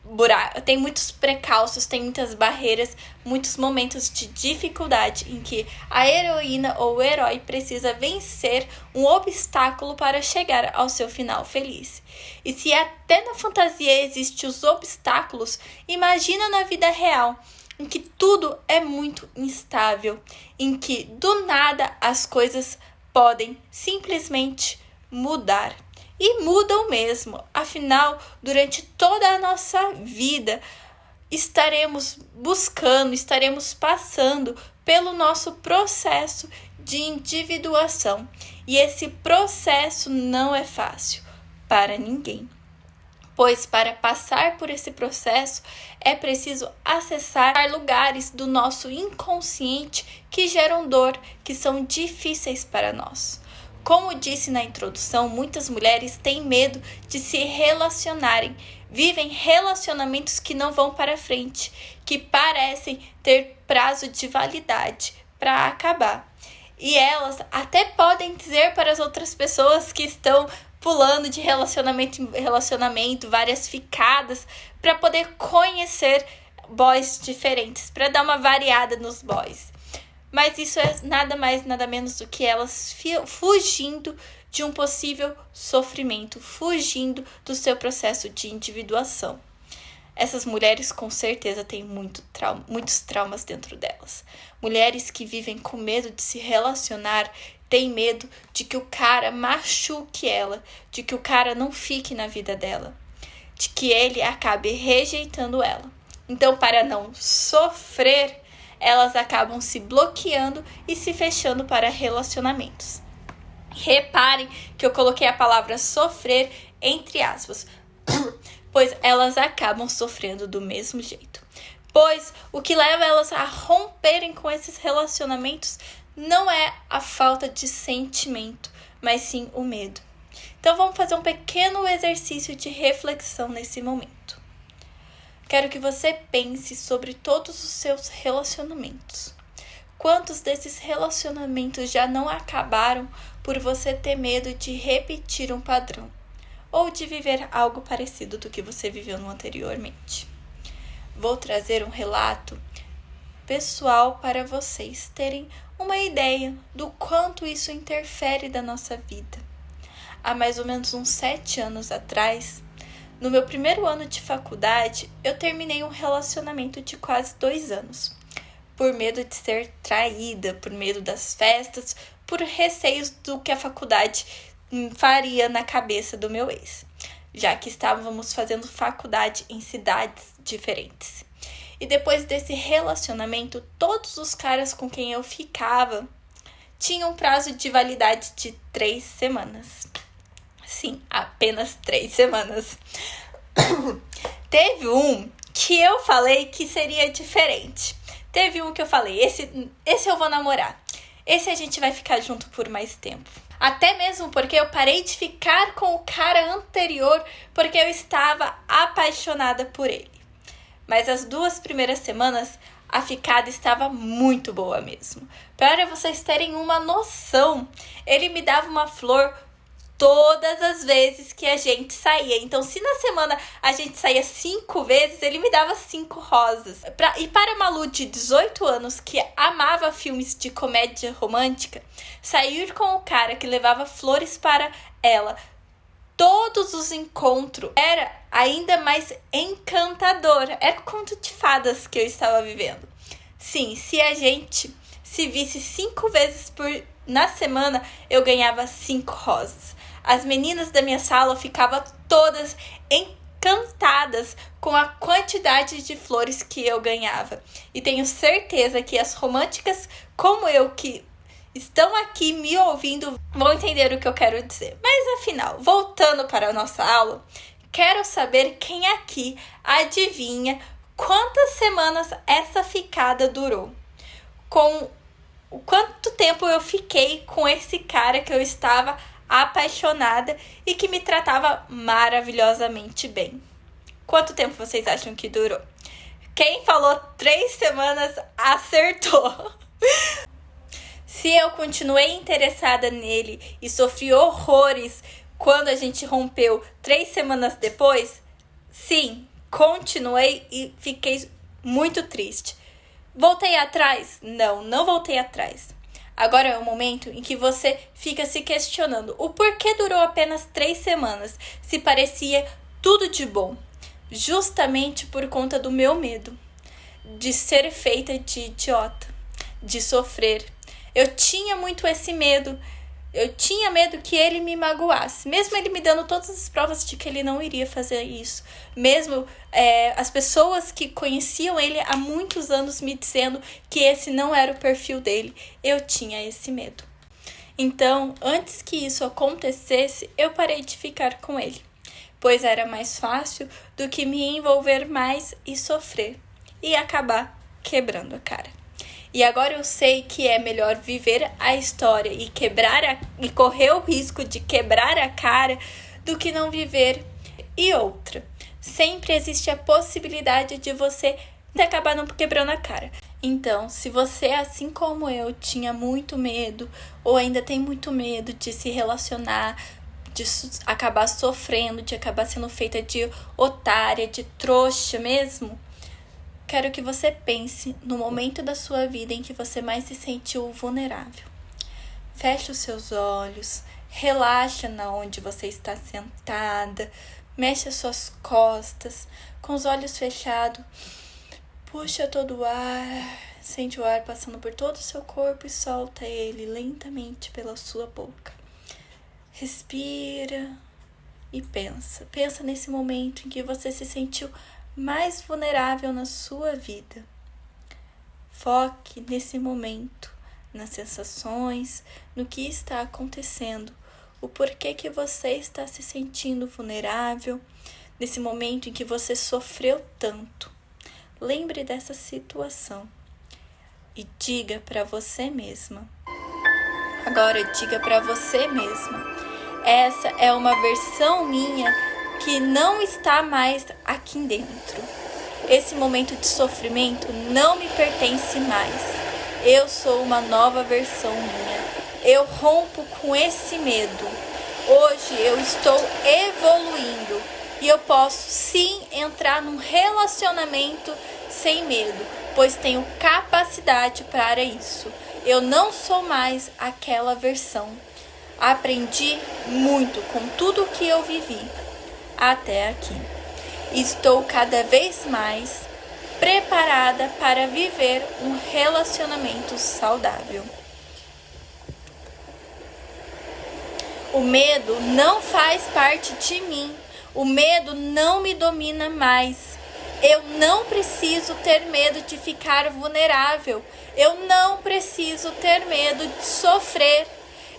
buracos, tem muitos precalços, tem muitas barreiras, muitos momentos de dificuldade em que a heroína ou o herói precisa vencer um obstáculo para chegar ao seu final feliz. E se até na fantasia existem os obstáculos, imagina na vida real, em que tudo é muito instável, em que do nada as coisas podem simplesmente mudar. E mudam mesmo, afinal, durante toda a nossa vida, estaremos buscando, estaremos passando pelo nosso processo de individuação. E esse processo não é fácil para ninguém, pois para passar por esse processo é preciso acessar lugares do nosso inconsciente que geram dor, que são difíceis para nós. Como disse na introdução, muitas mulheres têm medo de se relacionarem, vivem relacionamentos que não vão para frente, que parecem ter prazo de validade para acabar. E elas até podem dizer para as outras pessoas que estão pulando de relacionamento em relacionamento, várias ficadas, para poder conhecer boys diferentes, para dar uma variada nos boys. Mas isso é nada mais, nada menos do que elas fugindo de um possível sofrimento, fugindo do seu processo de individuação. Essas mulheres com certeza têm muitos traumas dentro delas. Mulheres que vivem com medo de se relacionar, têm medo de que o cara machuque ela, de que o cara não fique na vida dela, de que ele acabe rejeitando ela. Então, para não sofrer, elas acabam se bloqueando e se fechando para relacionamentos. Reparem que eu coloquei a palavra sofrer entre aspas, pois elas acabam sofrendo do mesmo jeito. Pois o que leva elas a romperem com esses relacionamentos não é a falta de sentimento, mas sim o medo. Então vamos fazer um pequeno exercício de reflexão nesse momento. Quero que você pense sobre todos os seus relacionamentos. Quantos desses relacionamentos já não acabaram por você ter medo de repetir um padrão ou de viver algo parecido do que você viveu no anteriormente? Vou trazer um relato pessoal para vocês terem uma ideia do quanto isso interfere da nossa vida. Há mais ou menos uns 7 anos atrás, no meu primeiro ano de faculdade, eu terminei um relacionamento de quase 2 anos. por medo de ser traída, por medo das festas, por receios do que a faculdade faria na cabeça do meu ex, já que estávamos fazendo faculdade em cidades diferentes. E depois desse relacionamento, todos os caras com quem eu ficava tinham um prazo de validade de 3 semanas. Sim, apenas 3 semanas. Teve um que eu falei que seria diferente. Teve um que eu falei, esse eu vou namorar. Esse a gente vai ficar junto por mais tempo. Até mesmo porque eu parei de ficar com o cara anterior porque eu estava apaixonada por ele. Mas as 2 primeiras semanas a ficada estava muito boa mesmo. Para vocês terem uma noção, ele me dava uma flor todas as vezes que a gente saía. Então, se na semana a gente saía 5 vezes, ele me dava 5 rosas. E para Malu, de 18 anos, que amava filmes de comédia romântica, sair com o cara que levava flores para ela todos os encontros era ainda mais encantador. Era o conto de fadas que eu estava vivendo. Sim, se a gente se visse 5 vezes na semana, eu ganhava 5 rosas. As meninas da minha sala ficavam todas encantadas com a quantidade de flores que eu ganhava. E tenho certeza que as românticas como eu, que estão aqui me ouvindo, vão entender o que eu quero dizer. Mas afinal, voltando para a nossa aula, quero saber quem aqui adivinha quantas semanas essa ficada durou. Com quanto tempo eu fiquei com esse cara que eu estava apaixonada e que me tratava maravilhosamente bem. Quanto tempo vocês acham que durou? Quem falou 3 semanas acertou. Se eu continuei interessada nele e sofri horrores quando a gente rompeu 3 semanas depois, sim, continuei e fiquei muito triste. Voltei atrás? Não voltei atrás. Agora é o momento em que você fica se questionando o porquê durou apenas 3 semanas, se parecia tudo de bom. Justamente por conta do meu medo de ser feita de idiota, de sofrer. Eu tinha muito esse medo. Eu tinha medo que ele me magoasse. Mesmo ele me dando todas as provas de que ele não iria fazer isso. Mesmo as pessoas que conheciam ele há muitos anos me dizendo que esse não era o perfil dele. Eu tinha esse medo. Então, antes que isso acontecesse, eu parei de ficar com ele. Pois era mais fácil do que me envolver mais e sofrer. E acabar quebrando a cara. E agora eu sei que é melhor viver a história e correr o risco de quebrar a cara do que não viver. E outra, sempre existe a possibilidade de você acabar não quebrando a cara. Então, se você, assim como eu, tinha muito medo ou ainda tem muito medo de se relacionar, de acabar sofrendo, de acabar sendo feita de otária, de trouxa mesmo, quero que você pense no momento da sua vida em que você mais se sentiu vulnerável. Feche os seus olhos, relaxa na onde você está sentada, mexe as suas costas, com os olhos fechados, puxa todo o ar, sente o ar passando por todo o seu corpo e solta ele lentamente pela sua boca. Respira e pensa. Pensa nesse momento em que você se sentiu mais vulnerável na sua vida. Foque nesse momento, nas sensações, no que está acontecendo, o porquê que você está se sentindo vulnerável, nesse momento em que você sofreu tanto. Lembre dessa situação e diga para você mesma. Agora diga para você mesma. Essa é uma versão minha que não está mais aqui dentro. Esse momento de sofrimento não me pertence mais. Eu sou uma nova versão minha. Eu rompo com esse medo. Hoje eu estou evoluindo e eu posso sim entrar num relacionamento sem medo, pois tenho capacidade para isso. Eu não sou mais aquela versão. Aprendi muito com tudo que eu vivi até aqui. Estou cada vez mais preparada para viver um relacionamento saudável. O medo não faz parte de mim. O medo não me domina mais. Eu não preciso ter medo de ficar vulnerável. Eu não preciso ter medo de sofrer.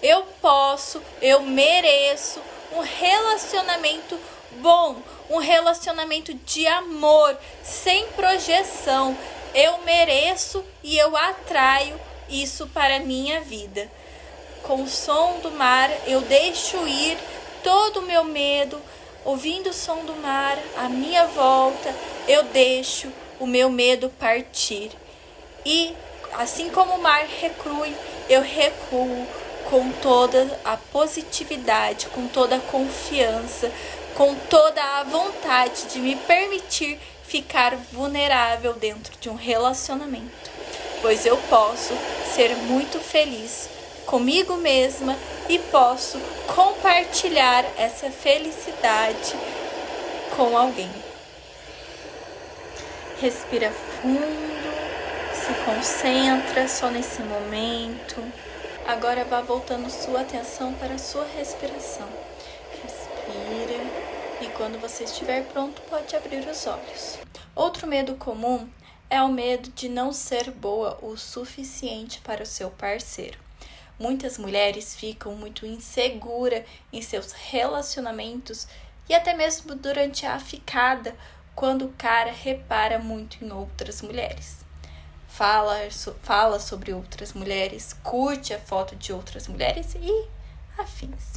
Eu mereço um relacionamento bom, um relacionamento de amor, sem projeção. Eu mereço e eu atraio isso para a minha vida. Com o som do mar, eu deixo ir todo o meu medo. Ouvindo o som do mar à minha volta, eu deixo o meu medo partir. E assim como o mar recrui, eu recuo com toda a positividade, com toda a confiança, com toda a vontade de me permitir ficar vulnerável dentro de um relacionamento. Pois eu posso ser muito feliz comigo mesma e posso compartilhar essa felicidade com alguém. Respira fundo, se concentra só nesse momento. Agora vá voltando sua atenção para a sua respiração. Respira e quando você estiver pronto, pode abrir os olhos. Outro medo comum é o medo de não ser boa o suficiente para o seu parceiro. Muitas mulheres ficam muito inseguras em seus relacionamentos e até mesmo durante a ficada, quando o cara repara muito em outras mulheres. Fala sobre outras mulheres, curte a foto de outras mulheres e afins.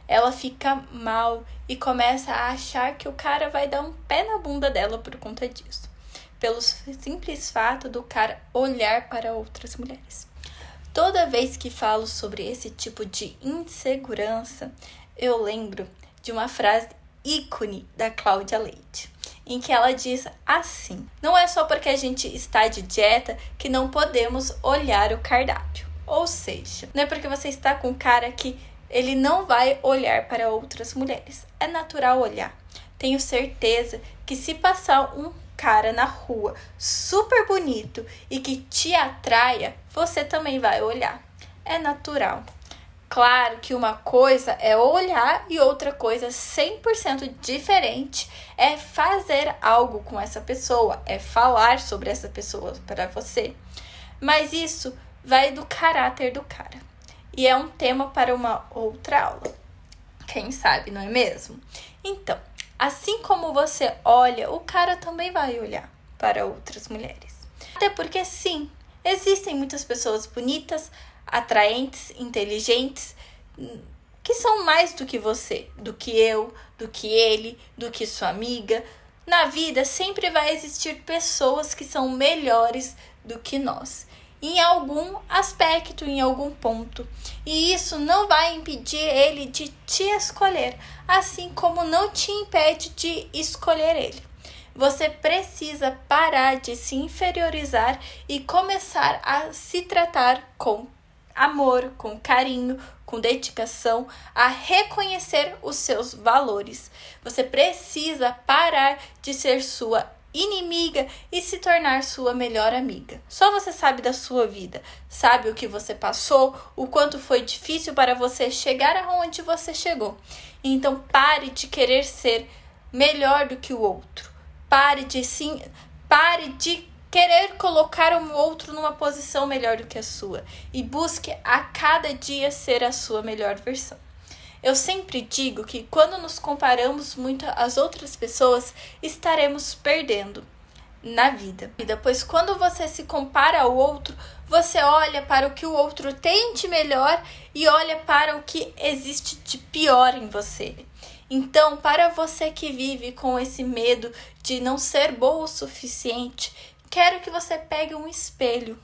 Ela fica mal e começa a achar que o cara vai dar um pé na bunda dela por conta disso, pelo simples fato do cara olhar para outras mulheres. Toda vez que falo sobre esse tipo de insegurança, eu lembro de uma frase ícone da Cláudia Leite, em que ela diz assim: não é só porque a gente está de dieta que não podemos olhar o cardápio. Ou seja, não é porque você está com um cara que ele não vai olhar para outras mulheres. É natural olhar. Tenho certeza que se passar um cara na rua super bonito e que te atraia, você também vai olhar. É natural. Claro que uma coisa é olhar e outra coisa 100% diferente é fazer algo com essa pessoa, é falar sobre essa pessoa para você. Mas isso vai do caráter do cara. E é um tema para uma outra aula. Quem sabe, não é mesmo? Então, assim como você olha, o cara também vai olhar para outras mulheres. Até porque, sim, existem muitas pessoas bonitas, atraentes, inteligentes, que são mais do que você, do que eu, do que ele, do que sua amiga. Na vida, sempre vai existir pessoas que são melhores do que nós, em algum aspecto, em algum ponto. E isso não vai impedir ele de te escolher, assim como não te impede de escolher ele. Você precisa parar de se inferiorizar e começar a se tratar com amor, com carinho, com dedicação, a reconhecer os seus valores. Você precisa parar de ser sua inimiga e se tornar sua melhor amiga. Só você sabe da sua vida, sabe o que você passou, o quanto foi difícil para você chegar aonde você chegou. Então pare de querer ser melhor do que o outro. Pare de querer colocar um outro numa posição melhor do que a sua e busque a cada dia ser a sua melhor versão. Eu sempre digo que quando nos comparamos muito às outras pessoas, estaremos perdendo na vida. Pois quando você se compara ao outro, você olha para o que o outro tem de melhor e olha para o que existe de pior em você. Então, para você que vive com esse medo de não ser boa o suficiente, quero que você pegue um espelho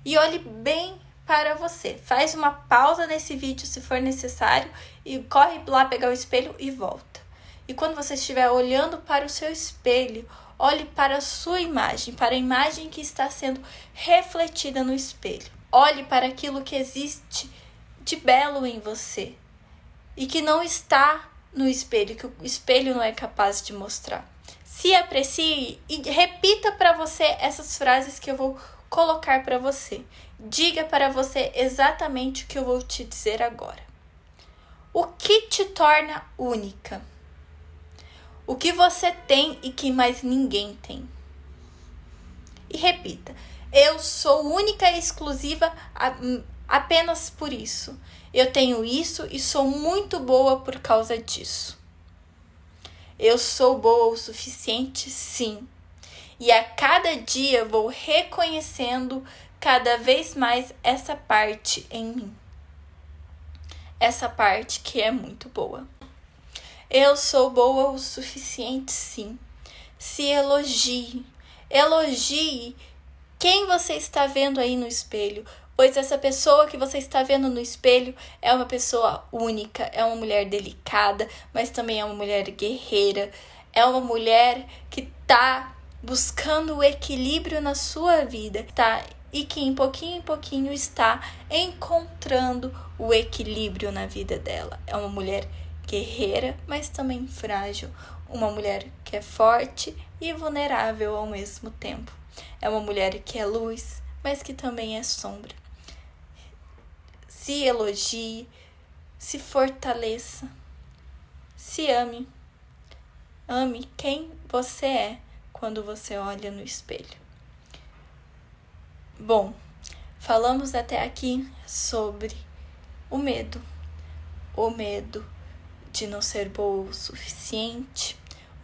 e olhe bem para você. Faz uma pausa nesse vídeo se for necessário e corre lá pegar o espelho e volta. E quando você estiver olhando para o seu espelho, olhe para a sua imagem, para a imagem que está sendo refletida no espelho. Olhe para aquilo que existe de belo em você e que não está no espelho, que o espelho não é capaz de mostrar. Se aprecie e repita para você essas frases que eu vou colocar para você. Diga para você exatamente o que eu vou te dizer agora. O que te torna única? O que você tem e que mais ninguém tem? E repita: eu sou única e exclusiva apenas por isso. Eu tenho isso e sou muito boa por causa disso. Eu sou boa o suficiente, sim. E a cada dia vou reconhecendo cada vez mais essa parte em mim. Essa parte que é muito boa. Eu sou boa o suficiente, sim. Se elogie. Elogie quem você está vendo aí no espelho, pois essa pessoa que você está vendo no espelho é uma pessoa única, é uma mulher delicada, mas também é uma mulher guerreira, é uma mulher que está buscando o equilíbrio na sua vida, tá? E que em pouquinho está encontrando o equilíbrio na vida dela. É uma mulher guerreira, mas também frágil, uma mulher que é forte e vulnerável ao mesmo tempo. É uma mulher que é luz, mas que também é sombra. Se elogie, se fortaleça, se ame. Ame quem você é quando você olha no espelho. Bom, falamos até aqui sobre o medo. O medo de não ser boa o suficiente,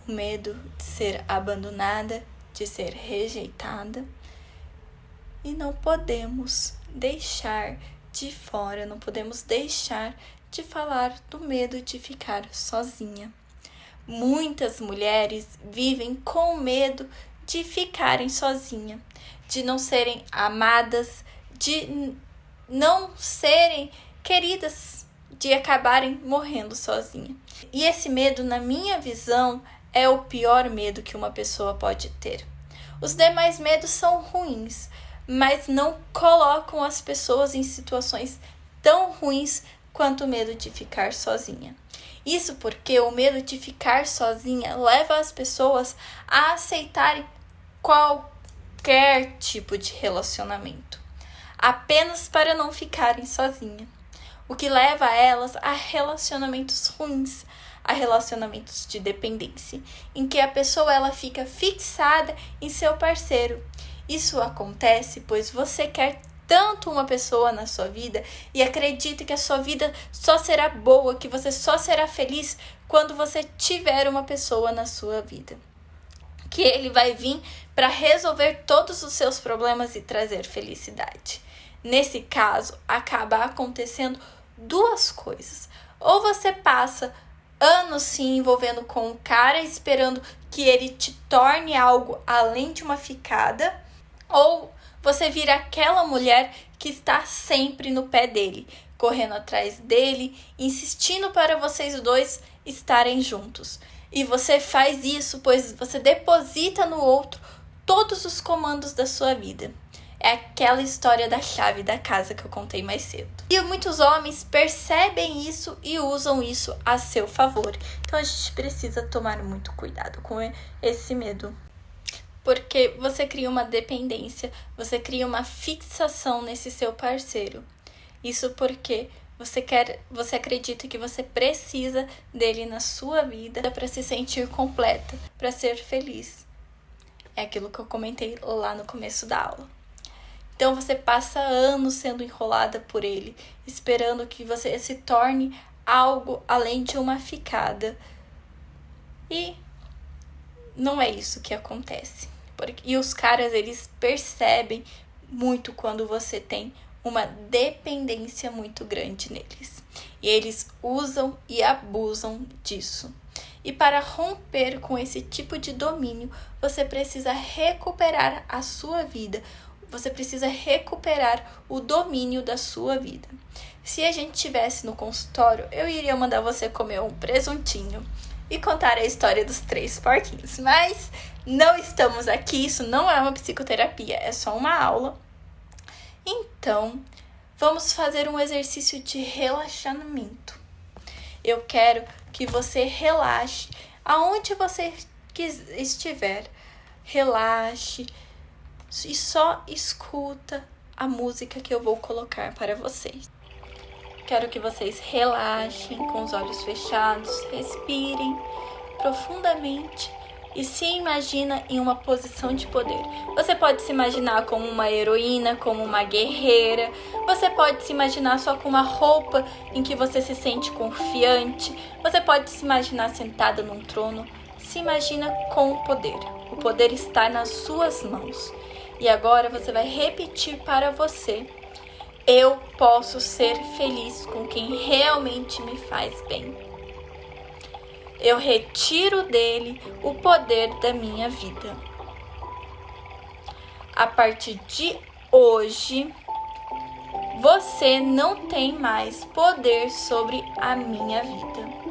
o medo de ser abandonada, de ser rejeitada. E não podemos deixar de fora, não podemos deixar de falar do medo de ficar sozinha. Muitas mulheres vivem com medo de ficarem sozinhas, de não serem amadas, de não serem queridas, de acabarem morrendo sozinha. E esse medo, na minha visão, é o pior medo que uma pessoa pode ter. Os demais medos são ruins, mas não colocam as pessoas em situações tão ruins quanto o medo de ficar sozinha. Isso porque o medo de ficar sozinha leva as pessoas a aceitarem qualquer tipo de relacionamento, apenas para não ficarem sozinhas. O que leva elas a relacionamentos ruins, a relacionamentos de dependência, em que a pessoa ela fica fixada em seu parceiro. Isso acontece pois você quer tanto uma pessoa na sua vida e acredita que a sua vida só será boa, que você só será feliz quando você tiver uma pessoa na sua vida. Que ele vai vir para resolver todos os seus problemas e trazer felicidade. Nesse caso, acaba acontecendo duas coisas. Ou você passa anos se envolvendo com um cara esperando que ele te torne algo além de uma ficada, ou você vira aquela mulher que está sempre no pé dele, correndo atrás dele, insistindo para vocês dois estarem juntos. E você faz isso pois você deposita no outro todos os comandos da sua vida. É aquela história da chave da casa que eu contei mais cedo. E muitos homens percebem isso e usam isso a seu favor. Então a gente precisa tomar muito cuidado com esse medo. Porque você cria uma dependência, você cria uma fixação nesse seu parceiro. Isso porque você acredita que você precisa dele na sua vida para se sentir completa, para ser feliz. É aquilo que eu comentei lá no começo da aula. Então você passa anos sendo enrolada por ele, esperando que você se torne algo além de uma ficada. E não é isso que acontece. E os caras, eles percebem muito quando você tem uma dependência muito grande neles. E eles usam e abusam disso. E para romper com esse tipo de domínio, você precisa recuperar a sua vida. Você precisa recuperar o domínio da sua vida. Se a gente estivesse no consultório, eu iria mandar você comer um presuntinho e contar a história dos 3 porquinhos. Mas não estamos aqui, isso não é uma psicoterapia, é só uma aula. Então, vamos fazer um exercício de relaxamento. Eu quero que você relaxe aonde você que estiver, relaxe e só escuta a música que eu vou colocar para vocês. Quero que vocês relaxem com os olhos fechados, respirem profundamente e se imagina em uma posição de poder. Você pode se imaginar como uma heroína, como uma guerreira. Você pode se imaginar só com uma roupa em que você se sente confiante. Você pode se imaginar sentada num trono. Se imagina com o poder. O poder está nas suas mãos. E agora você vai repetir para você: eu posso ser feliz com quem realmente me faz bem. Eu retiro dele o poder da minha vida. A partir de hoje, você não tem mais poder sobre a minha vida.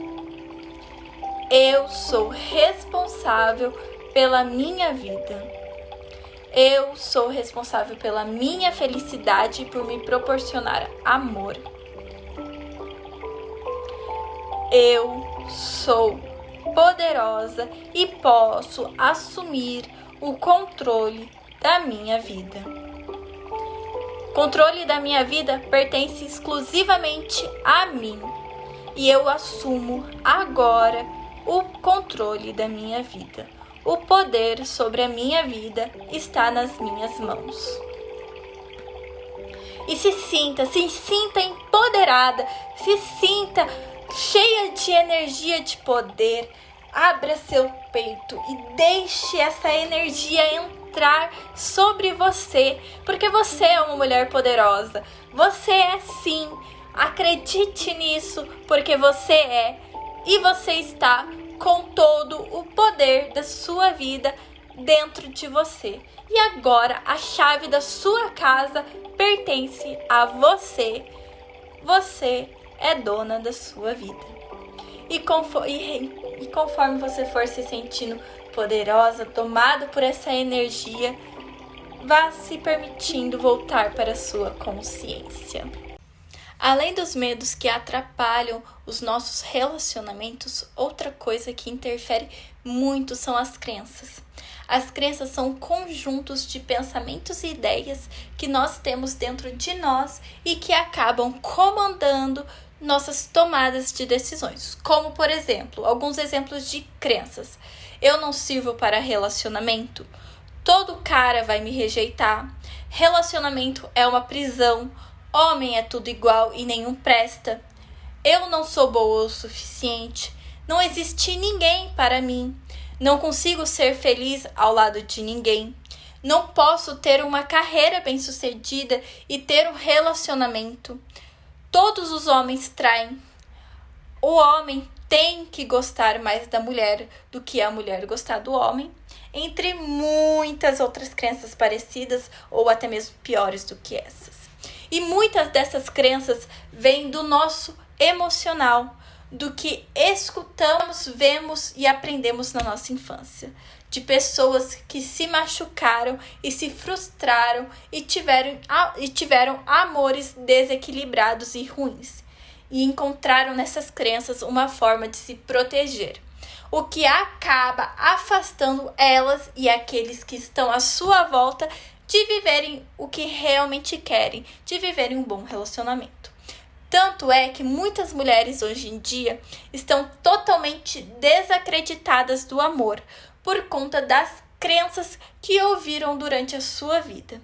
Eu sou responsável pela minha vida. Eu sou responsável pela minha felicidade e por me proporcionar amor. Eu sou poderosa e posso assumir o controle da minha vida. O controle da minha vida pertence exclusivamente a mim e eu assumo agora o controle da minha vida. O poder sobre a minha vida está nas minhas mãos. E se sinta empoderada, se sinta cheia de energia de poder. Abra seu peito e deixe essa energia entrar sobre você, porque você é uma mulher poderosa. Você é sim. Acredite nisso, porque você é e você está com todo o poder da sua vida dentro de você. E agora a chave da sua casa pertence a você. Você é dona da sua vida. E conforme você for se sentindo poderosa, tomada por essa energia, vá se permitindo voltar para a sua consciência. Além dos medos que atrapalham os nossos relacionamentos, outra coisa que interfere muito são as crenças. As crenças são conjuntos de pensamentos e ideias que nós temos dentro de nós e que acabam comandando nossas tomadas de decisões. Como, por exemplo, alguns exemplos de crenças. Eu não sirvo para relacionamento. Todo cara vai me rejeitar. Relacionamento é uma prisão. Homem é tudo igual e nenhum presta. Eu não sou boa o suficiente. Não existe ninguém para mim. Não consigo ser feliz ao lado de ninguém. Não posso ter uma carreira bem-sucedida e ter um relacionamento. Todos os homens traem. O homem tem que gostar mais da mulher do que a mulher gostar do homem, entre muitas outras crenças parecidas ou até mesmo piores do que essas. E muitas dessas crenças vêm do nosso emocional, do que escutamos, vemos e aprendemos na nossa infância. De pessoas que se machucaram e se frustraram e tiveram amores desequilibrados e ruins. E encontraram nessas crenças uma forma de se proteger. O que acaba afastando elas e aqueles que estão à sua volta de viverem o que realmente querem, de viverem um bom relacionamento. Tanto é que muitas mulheres hoje em dia estão totalmente desacreditadas do amor por conta das crenças que ouviram durante a sua vida.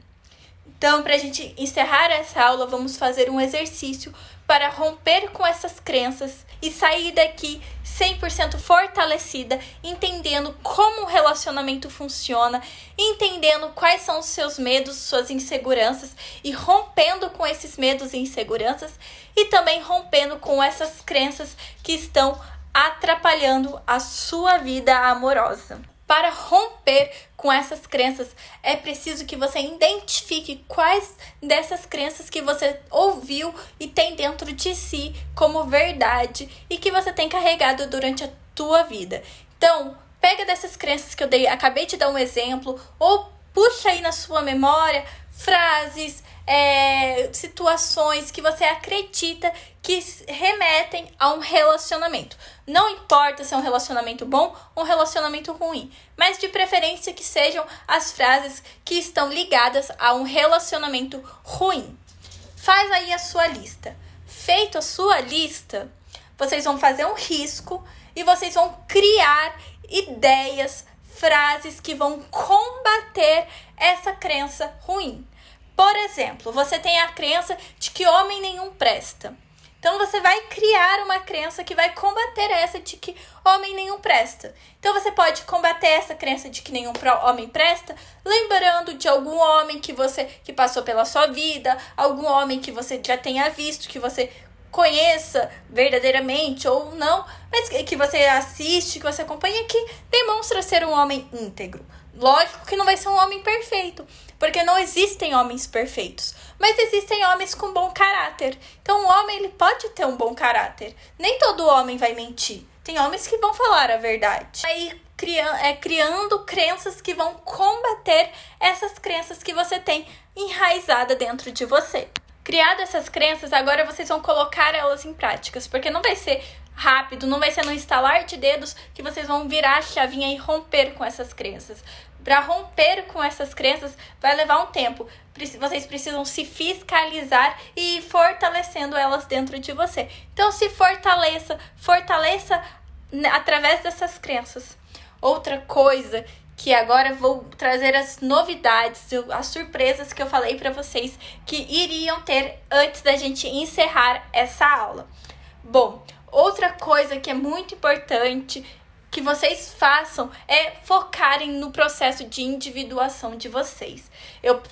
Então, para a gente encerrar essa aula, vamos fazer um exercício para romper com essas crenças e sair daqui 100% fortalecida, entendendo como o relacionamento funciona, entendendo quais são os seus medos, suas inseguranças e rompendo com esses medos e inseguranças e também rompendo com essas crenças que estão atrapalhando a sua vida amorosa. Para romper com essas crenças, é preciso que você identifique quais dessas crenças que você ouviu e tem dentro de si como verdade e que você tem carregado durante a tua vida. Então, pega dessas crenças que eu acabei de dar um exemplo, ou puxa aí na sua memória frases, situações que você acredita que remetem a um relacionamento. Não importa se é um relacionamento bom ou um relacionamento ruim, mas de preferência que sejam as frases que estão ligadas a um relacionamento ruim. Faz aí a sua lista. Feito a sua lista, vocês vão fazer um risco e vocês vão criar ideias, frases que vão combater essa crença ruim. Por exemplo, você tem a crença de que homem nenhum presta. Então, você vai criar uma crença que vai combater essa de que homem nenhum presta. Então, você pode combater essa crença de que nenhum homem presta, lembrando de algum homem que passou pela sua vida, algum homem que você já tenha visto, que você conheça verdadeiramente ou não, mas que você assiste, que você acompanha, que demonstra ser um homem íntegro. Lógico que não vai ser um homem perfeito, porque não existem homens perfeitos, mas existem homens com bom caráter. Então, o homem ele pode ter um bom caráter. Nem todo homem vai mentir. Tem homens que vão falar a verdade. Aí, criando crenças que vão combater essas crenças que você tem enraizada dentro de você. Criado essas crenças, agora vocês vão colocar elas em práticas, porque não vai ser rápido, não vai ser no instalar de dedos que vocês vão virar a chavinha e romper com essas crenças. Para romper com essas crenças vai levar um tempo. Vocês precisam se fiscalizar e ir fortalecendo elas dentro de você. Então se fortaleça através dessas crenças. Outra coisa que agora vou trazer as novidades, as surpresas que eu falei para vocês que iriam ter antes da gente encerrar essa aula. Bom, outra coisa que é muito importante que vocês façam é focarem no processo de individuação de vocês. Eu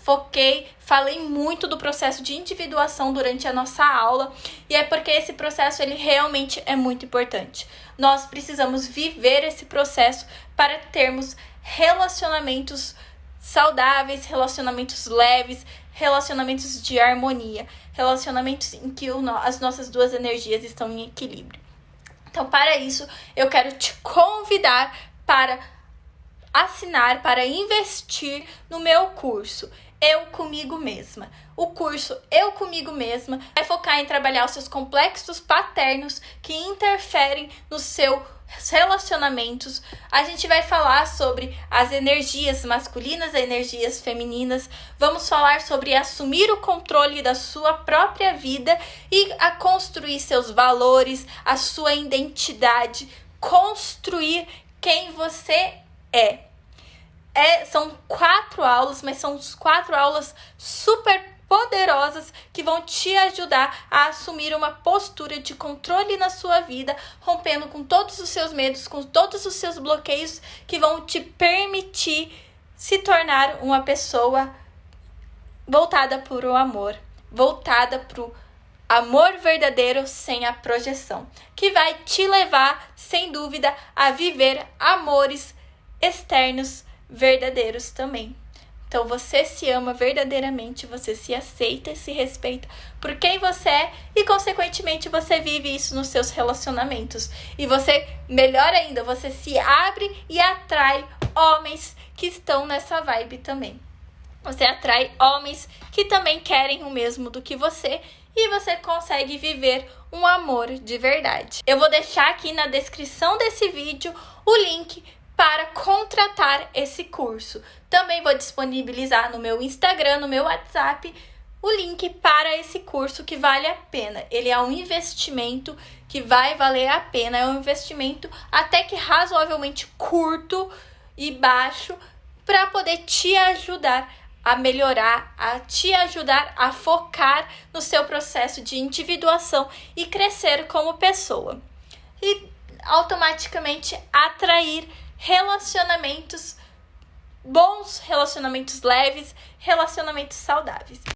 falei muito do processo de individuação durante a nossa aula, e é porque esse processo ele realmente é muito importante. Nós precisamos viver esse processo para termos relacionamentos saudáveis, relacionamentos leves, relacionamentos de harmonia, relacionamentos em que as nossas duas energias estão em equilíbrio. Então, para isso, eu quero te convidar para assinar, para investir no meu curso Eu Comigo Mesma. O curso Eu Comigo Mesma vai focar em trabalhar os seus complexos paternos que interferem nos seus relacionamentos. A gente vai falar sobre as energias masculinas e energias femininas. Vamos falar sobre assumir o controle da sua própria vida e a construir seus valores, a sua identidade, construir quem você é. São 4 aulas, mas são 4 aulas super poderosas que vão te ajudar a assumir uma postura de controle na sua vida, rompendo com todos os seus medos, com todos os seus bloqueios que vão te permitir se tornar uma pessoa voltada para o amor, voltada para o amor verdadeiro sem a projeção, que vai te levar, sem dúvida, a viver amores externos verdadeiros também. Então você se ama verdadeiramente, você se aceita e se respeita por quem você é e, consequentemente, você vive isso nos seus relacionamentos. E você, melhor ainda, você se abre e atrai homens que estão nessa vibe também. Você atrai homens que também querem o mesmo do que você e você consegue viver um amor de verdade. Eu vou deixar aqui na descrição desse vídeo o link para contratar esse curso. Também vou disponibilizar no meu Instagram, no meu WhatsApp, o link para esse curso que vale a pena. Ele é um investimento que vai valer a pena, é um investimento até que razoavelmente curto e baixo para poder te ajudar a melhorar, a te ajudar a focar no seu processo de individuação e crescer como pessoa. E automaticamente atrair relacionamentos bons, relacionamentos leves, relacionamentos saudáveis.